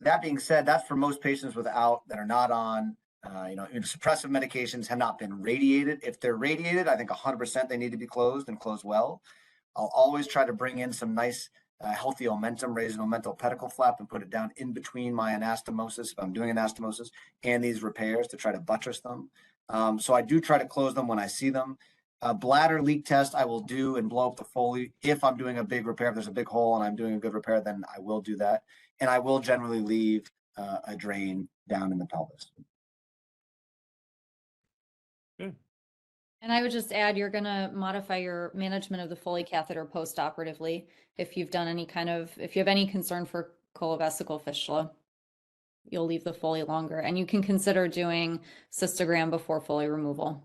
Speaker 5: that being said, that's for most patients that are not on immunosuppressive medications, have not been radiated. If they're radiated, I think 100% they need to be closed and closed well. I'll always try to bring in some nice healthy omentum, raise an omental pedicle flap and put it down in between my anastomosis, if I'm doing anastomosis, and these repairs to try to buttress them. So I do try to close them when I see them. Bladder leak test I will do and blow up the Foley. If I'm doing a big repair, if there's a big hole and I'm doing a good repair, then I will do that. And I will generally leave a drain down in the pelvis.
Speaker 4: And I would just add, you're going to modify your management of the Foley catheter post-operatively if you've done if you have any concern for colovesical fistula, you'll leave the Foley longer. And you can consider doing cystogram before Foley removal.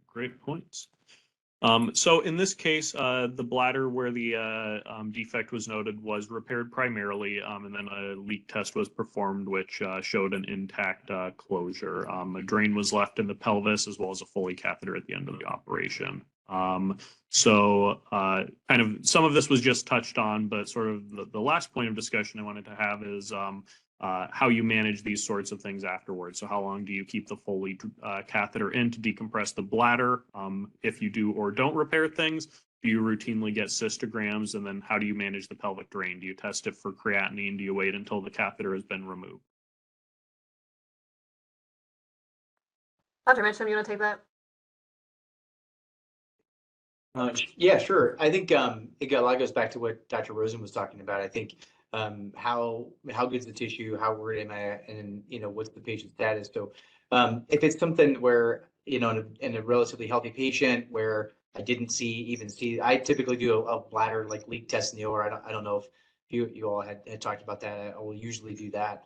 Speaker 7: Great points. So in this case, the bladder where the defect was noted was repaired primarily, and then a leak test was performed, which showed an intact closure. A drain was left in the pelvis, as well as a Foley catheter at the end of the operation. So kind of some of this was just touched on, but sort of the last point of discussion I wanted to have is how you manage these sorts of things afterwards. So how long do you keep the Foley catheter in to decompress the bladder? If you do or don't repair things, do you routinely get cystograms? And then how do you manage the pelvic drain? Do you test it for creatinine? Do you wait until the catheter has been removed?
Speaker 3: Dr. Mitchum, you want to take that?
Speaker 6: Yeah, sure. I think it a lot goes back to what Dr. Rosen was talking about. I think how good's the tissue, how worried am I, and what's the patient's status. So if it's something where in a relatively healthy patient where I didn't even see, I typically do a bladder like leak test in the OR. I don't know if you all had talked about that. I will usually do that.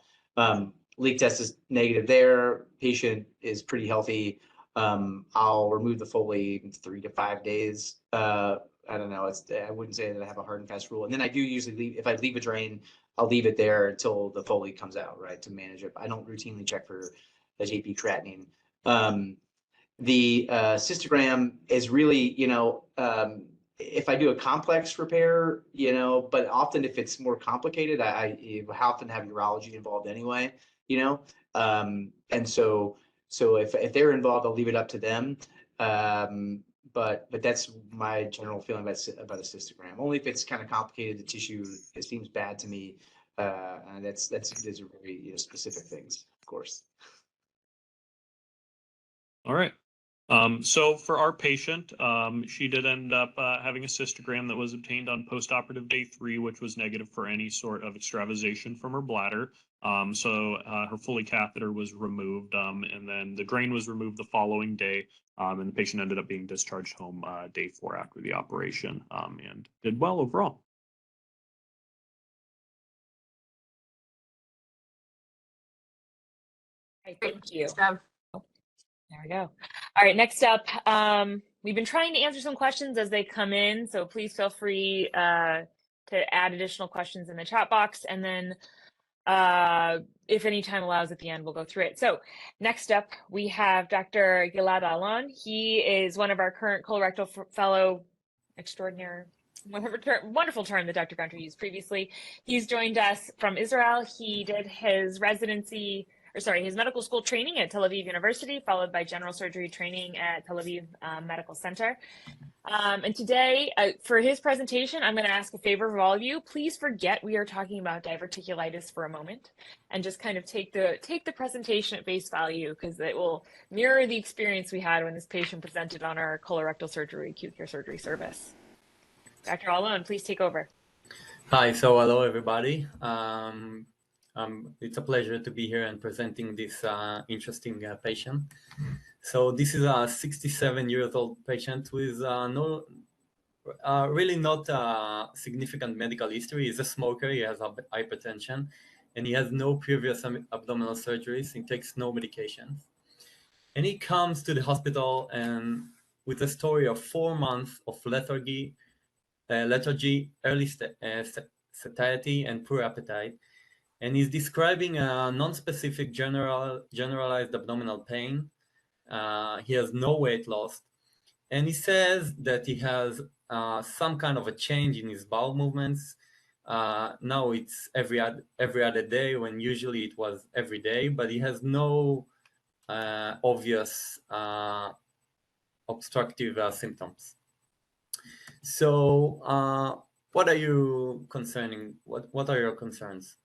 Speaker 6: Leak test is negative there. Patient is pretty healthy. I'll remove the Foley in 3 to 5 days. I don't know. I wouldn't say that I have a hard and fast rule. And then I do usually leave, if I leave a drain, I'll leave it there until the Foley comes out, right, to manage it. I don't routinely check for JP creatinine. The cystogram is really, if I do a complex repair, but often if it's more complicated, I often have urology involved anyway, and so if they're involved, I'll leave it up to them. But that's my general feeling about a cystogram. Only if it's kind of complicated, the tissue, it seems bad to me. And those are very specific things, of course.
Speaker 7: All right. So for our patient, she did end up having a cystogram that was obtained on postoperative day 3, which was negative for any sort of extravasation from her bladder. So her Foley catheter was removed, and then the drain was removed the following day, and the patient ended up being discharged home day 4 after the operation, and did well overall.
Speaker 2: Right, thank you. There we go. All right, next up, we've been trying to answer some questions as they come in, so please feel free to add additional questions in the chat box, and then if any time allows at the end, we'll go through it. So next up, we have Dr. Gilad Alon. He is one of our current colorectal fellow extraordinaire, wonderful term that Dr. Gunter used previously. He's joined us from Israel. He did his his medical school training at Tel Aviv University, followed by general surgery training at Tel Aviv Medical Center. And today, for his presentation, I'm going to ask a favor of all of you. Please forget we are talking about diverticulitis for a moment, and just kind of take the presentation at face value, because it will mirror the experience we had when this patient presented on our colorectal surgery acute care surgery service. Dr. Alon, please take over.
Speaker 8: Hi, so hello everybody. It's a pleasure to be here and presenting this interesting patient. So this is a 67-year-old patient with really not significant medical history. He's a smoker, he has hypertension, and he has no previous abdominal surgeries. He takes no medications. And he comes to the hospital and with a story of 4 months of lethargy, early satiety, and poor appetite. And he's describing a non-specific generalized abdominal pain. He has no weight loss. And he says that he has some kind of a change in his bowel movements. Now it's every other day, when usually it was every day, but he has no obvious obstructive symptoms. So what are you concerning? What are your concerns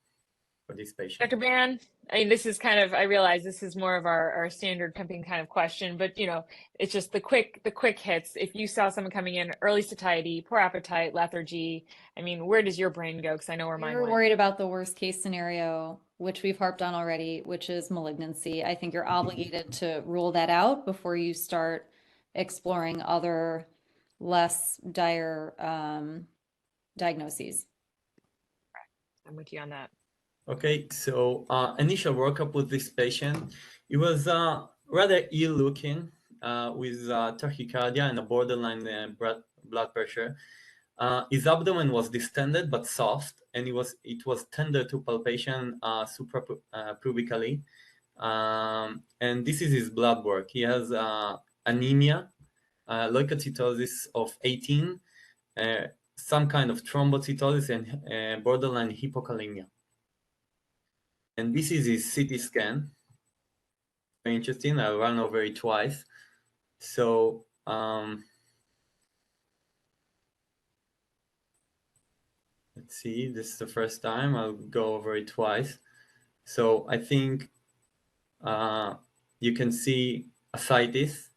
Speaker 8: for this patient?
Speaker 2: Dr. Ban, I mean, this is kind of, I realize this is more of our standard pumping kind of question, but you know, it's just the quick hits. If you saw someone coming in, early satiety, poor appetite, lethargy, I mean, where does your brain go? Because I know where mine
Speaker 4: You're
Speaker 2: went.
Speaker 4: worried about the worst case scenario, which we've harped on already, which is malignancy. I think you're obligated to rule that out before you start exploring other less dire diagnoses.
Speaker 2: I'm with you on that.
Speaker 8: Okay, so initial workup with this patient, he was rather ill looking with tachycardia and a borderline blood pressure. His abdomen was distended but soft, and it was tender to palpation suprapubically. And this is his blood work. He has anemia, leukocytosis of 18, some kind of thrombocytosis, and borderline hypokalemia. And this is his CT scan. Very interesting. I'll run over it twice. So let's see, this is the first time. I'll go over it twice. So I think you can see ascites.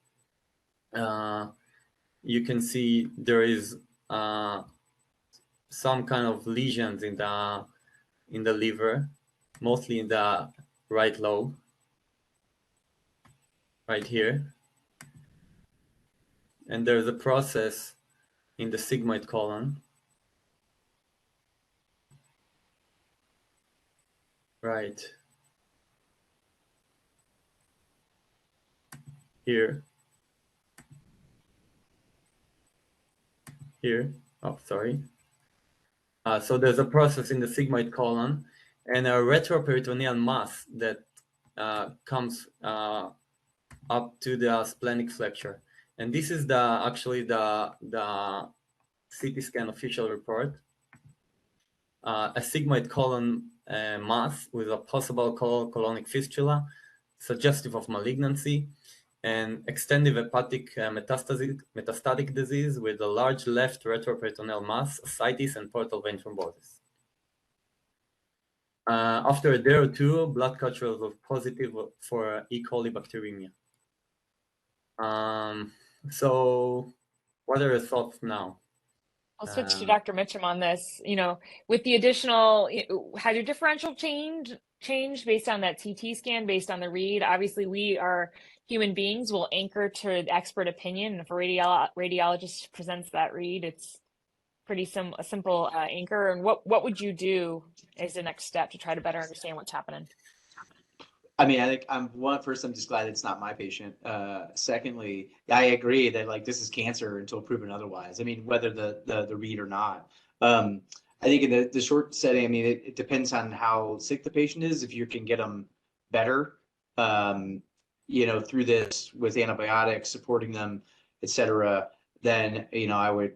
Speaker 8: You can see there is some kind of lesions in the liver, mostly in the right lobe, right here. And there's a process in the sigmoid colon. Right here. Here. Oh, sorry. So there's a process in the sigmoid colon and a retroperitoneal mass that comes up to the splenic flexure. And this is actually the CT scan official report. A sigmoid colon mass with a possible colonic fistula, suggestive of malignancy, and extensive hepatic metastatic disease with a large left retroperitoneal mass, ascites, and portal vein thrombosis. After a day or two, blood culture was positive for E. coli bacteremia. So what are your thoughts now?
Speaker 2: I'll switch to Dr. Mitchum on this. You know, with the additional, has your differential changed based on that CT scan, based on the read? Obviously, we are human beings, will anchor to expert opinion. And if a radiologist presents that read, it's pretty a simple anchor. And what would you do as the next step to try to better understand what's happening?
Speaker 6: I mean, I think first, I'm just glad it's not my patient. Secondly, I agree that like this is cancer until proven otherwise. I mean, whether the read or not. I think in the short setting, I mean, it depends on how sick the patient is. If you can get them better, through this with antibiotics, supporting them, et cetera, then, I would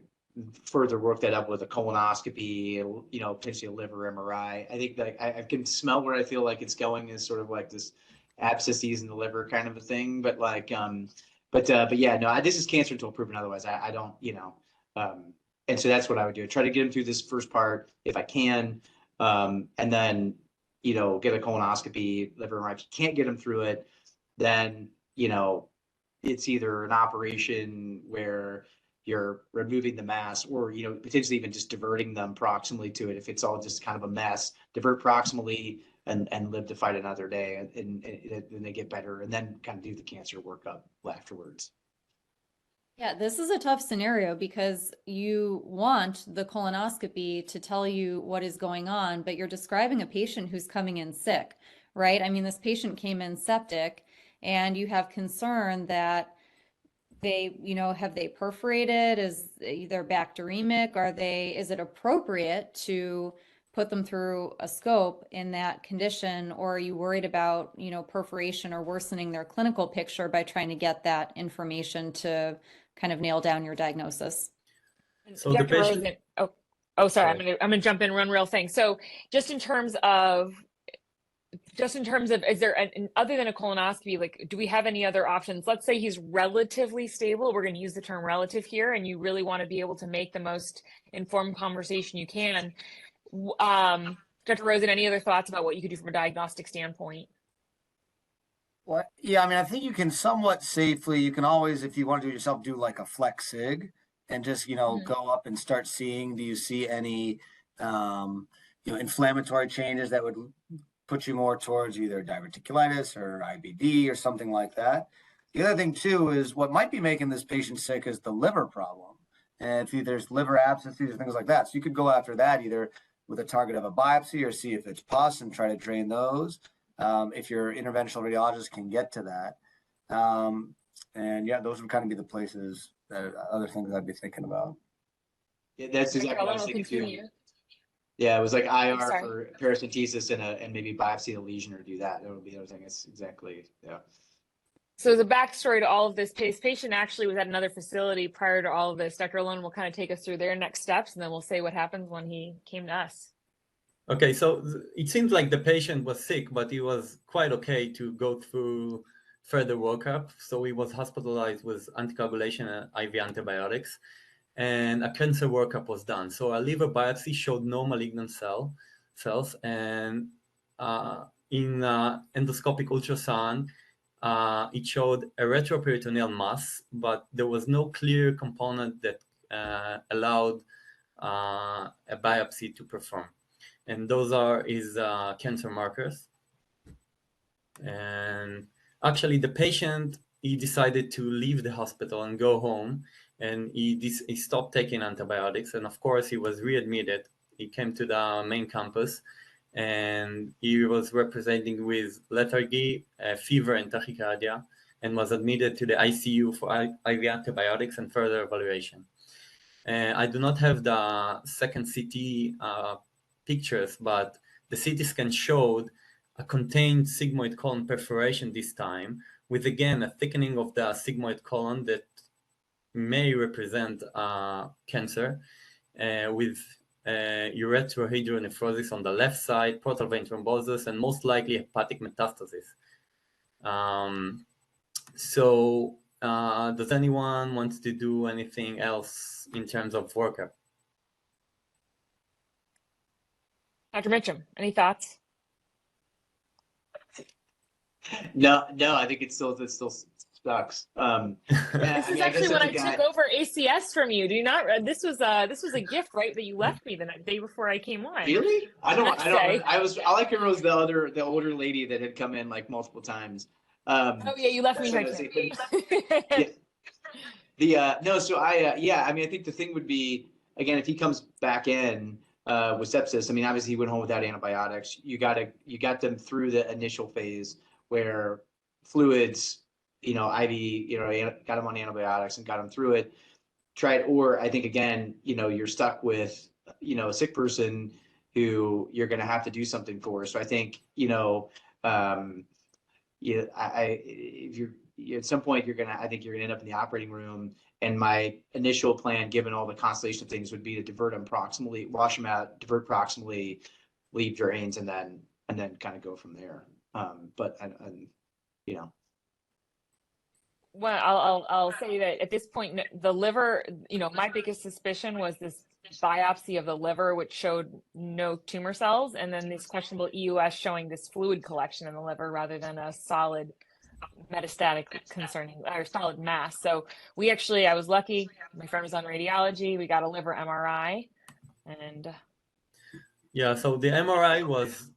Speaker 6: further work that up with a colonoscopy, potentially a liver MRI. I think that I can smell where I feel like it's going is sort of like this abscesses in the liver kind of a thing. But like, but yeah, no, this is cancer until proven otherwise. I don't, and so that's what I would do. Try to get him through this first part if I can, and then, get a colonoscopy, liver MRI. If you can't get him through it, then, it's either an operation where you're removing the mass or, potentially even just diverting them proximally to it. If it's all just kind of a mess, divert proximally and live to fight another day and they get better and then kind of do the cancer workup afterwards.
Speaker 4: Yeah, this is a tough scenario because you want the colonoscopy to tell you what is going on, but you're describing a patient who's coming in sick, right? I mean, this patient came in septic and you have concern that they, have they perforated? Is they're bacteremic? Is it appropriate to put them through a scope in that condition? Or are you worried about, perforation or worsening their clinical picture by trying to get that information to kind of nail down your diagnosis?
Speaker 8: So the
Speaker 2: Dr.
Speaker 8: patient-
Speaker 2: Rosen, oh, sorry,
Speaker 8: Sorry.
Speaker 2: I'm gonna jump in one real thing. So just in terms of, is there other than a colonoscopy, like, do we have any other options? Let's say he's relatively stable. We're going to use the term relative here, and you really want to be able to make the most informed conversation you can. Dr. Rosen, any other thoughts about what you could do from a diagnostic standpoint?
Speaker 5: Well, yeah, I mean, I think you can somewhat safely, you can always, if you want to do it yourself, do like a flex sig and just,
Speaker 2: Mhm.
Speaker 5: go up and start seeing, do you see any, inflammatory changes that would put you more towards either diverticulitis or IBD or something like that. The other thing too is what might be making this patient sick is the liver problem. And if there's liver abscesses or things like that. So you could go after that either with a target of a biopsy or see if it's pus and try to drain those. If your interventional radiologist can get to that. And yeah, those would kind of be the places that other things I'd be thinking about.
Speaker 6: Yeah, that's
Speaker 2: Dr.
Speaker 6: exactly what I was
Speaker 2: Ellen,
Speaker 6: thinking too.
Speaker 2: continue.
Speaker 6: Yeah, it was like IR
Speaker 2: sorry.
Speaker 6: for paracentesis and maybe biopsy the lesion or do that. That would be the other thing. It's exactly, yeah.
Speaker 2: So the backstory to all of this, patient actually was at another facility prior to all of this. Dr. Alone will kind of take us through their next steps, and then we'll say what happens when he came to us.
Speaker 8: Okay, so it seems like the patient was sick, but he was quite okay to go through further workup. So he was hospitalized with anticoagulation and IV antibiotics, and a cancer workup was done. So a liver biopsy showed no malignant cells, and in endoscopic ultrasound, it showed a retroperitoneal mass, but there was no clear component that allowed a biopsy to perform. And those are his cancer markers. And actually, the patient, he decided to leave the hospital and go home, and he stopped taking antibiotics. And of course, he was readmitted. He came to the main campus, and he was representing with lethargy, fever, and tachycardia, and was admitted to the ICU for IV antibiotics and further evaluation. I do not have the second CT pictures, but the CT scan showed a contained sigmoid colon perforation this time, with again a thickening of the sigmoid colon that may represent cancer, with ureterohydronephrosis on the left side, portal vein thrombosis, and most likely hepatic metastasis. Does anyone want to do anything else in terms of workup?
Speaker 2: Dr. Mitchum, any thoughts?
Speaker 6: No, I think it still sucks. Yeah,
Speaker 2: This is actually when I took over ACS from you. Do you not? This was a gift, right? That you left me the day before I came on.
Speaker 6: Really? I don't.
Speaker 2: say.
Speaker 6: All I can remember was the older lady that had come in like multiple times.
Speaker 2: Oh yeah, you left me right
Speaker 6: there. No, so I mean, I think the thing would be, again, if he comes back in with sepsis, I mean, obviously he went home without antibiotics. You got them through the initial phase where fluids, IV, got him on antibiotics and got him through it. Or I think again, you're stuck with, a sick person who you're going to have to do something for. So I think, if you're at some point I think you're gonna end up in the operating room. And my initial plan, given all the constellation of things, would be to divert them proximally, wash them out, divert proximally, leave drains, and then kind of go from there.
Speaker 2: Well, I'll say that at this point, the liver, my biggest suspicion was this biopsy of the liver, which showed no tumor cells, and then this questionable EUS showing this fluid collection in the liver rather than a solid metastatic concerning or solid mass. So I was lucky. My friend was on radiology. We got a liver MRI, and
Speaker 8: yeah. So the MRI was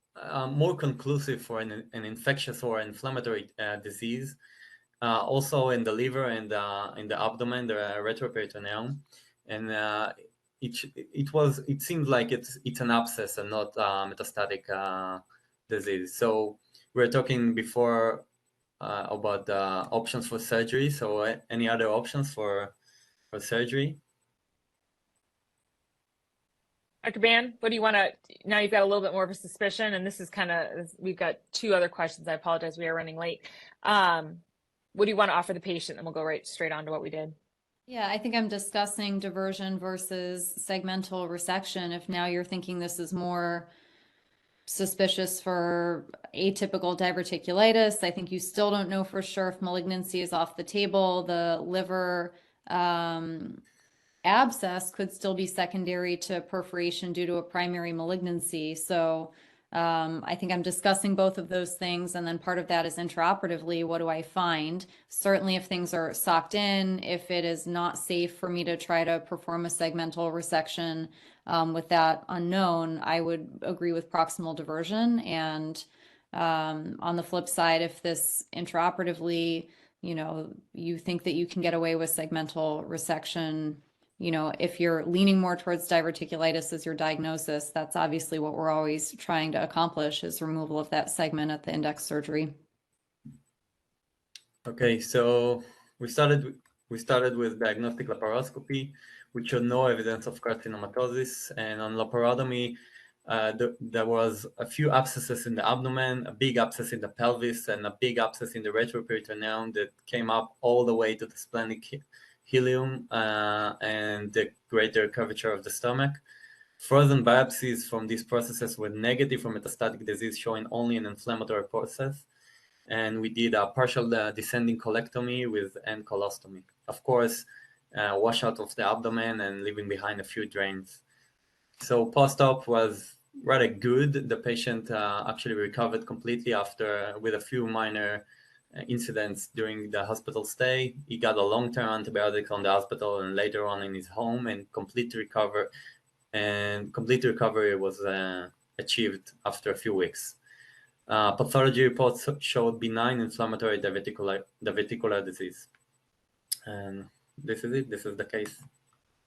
Speaker 8: more conclusive for an infectious or inflammatory disease. Also in the liver and in the abdomen, the retroperitoneum, and it seems like it's an abscess and not metastatic disease. So we're talking before about the options for surgery. So any other options for surgery?
Speaker 2: Dr. Ban, what do you want to, now you've got a little bit more of a suspicion, and this is kind of, we've got two other questions. I apologize, we are running late. What do you want to offer the patient? And we'll go right straight on to what we did.
Speaker 4: Yeah, I think I'm discussing diversion versus segmental resection. If now you're thinking this is more suspicious for atypical diverticulitis, I think you still don't know for sure if malignancy is off the table. The liver abscess could still be secondary to perforation due to a primary malignancy. So I think I'm discussing both of those things. And then part of that is intraoperatively, what do I find? Certainly if things are socked in, if it is not safe for me to try to perform a segmental resection with that unknown, I would agree with proximal diversion. And on the flip side, if this intraoperatively, you think that you can get away with segmental resection, if you're leaning more towards diverticulitis as your diagnosis, that's obviously what we're always trying to accomplish, is removal of that segment at the index surgery.
Speaker 8: Okay, so we started with diagnostic laparoscopy, which showed no evidence of carcinomatosis, and on laparotomy, there was a few abscesses in the abdomen, a big abscess in the pelvis, and a big abscess in the retroperitoneum that came up all the way to the splenic ileum and the greater curvature of the stomach. Frozen biopsies from these processes were negative for metastatic disease, showing only an inflammatory process. And we did a partial descending colectomy with end colostomy. Of course, washout of the abdomen and leaving behind a few drains. So post-op was rather good. The patient actually recovered completely after, with a few minor incidents during the hospital stay. He got a long-term antibiotic on the hospital and later on in his home, and complete recovery was achieved after a few weeks. Pathology reports showed benign inflammatory diverticular disease. And this is it. This is the case.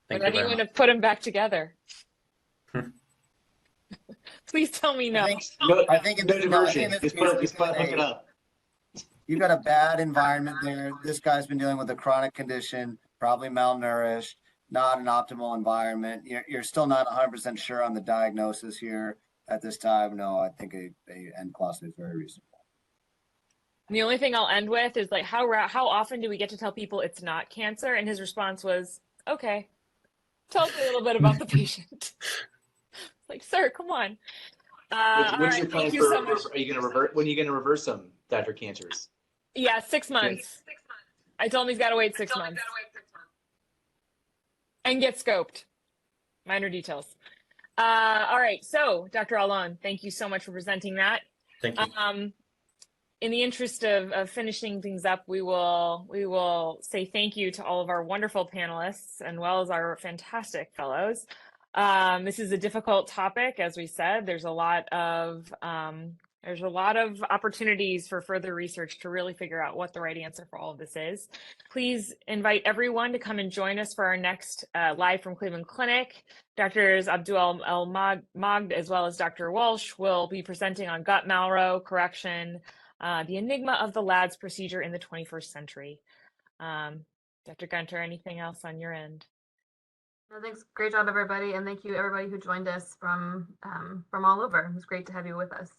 Speaker 8: Thank you
Speaker 2: But
Speaker 8: very
Speaker 2: anyone
Speaker 8: much.
Speaker 2: have put them back together? Please tell me no.
Speaker 5: I think in
Speaker 6: No
Speaker 5: this
Speaker 6: diversion.
Speaker 5: case,
Speaker 6: Just hook it up.
Speaker 5: you've got a bad environment there. This guy's been dealing with a chronic condition, probably malnourished, not an optimal environment. You're still not 100% sure on the diagnosis here at this time. No, I think a end colostomy is very reasonable.
Speaker 2: And the only thing I'll end with is like, how often do we get to tell people it's not cancer? And his response was, okay, tell us a little bit about the patient. Like, sir, come on.
Speaker 6: What's your plan
Speaker 2: thank you so
Speaker 6: for,
Speaker 2: much.
Speaker 6: are you going to revert? When are you going to reverse them, Dr. Cancers?
Speaker 2: Yeah, 6 months. I told him he's got to wait 6 months. And get scoped. Minor details. All right, so Dr. Alon, thank you so much for presenting that.
Speaker 8: Thank you.
Speaker 2: In the interest of finishing things up, we will say thank you to all of our wonderful panelists, as well as our fantastic fellows. This is a difficult topic, as we said. There's a lot of opportunities for further research to really figure out what the right answer for all of this is. Please invite everyone to come and join us for our next live from Cleveland Clinic. Drs. Abdul El Magd as well as Dr. Walsh will be presenting on gut malrow correction, the enigma of the LADS procedure in the 21st century. Dr. Gunter, anything else on your end?
Speaker 3: No, thanks. Great job, everybody. And thank you, everybody who joined us from all over. It was great to have you with us.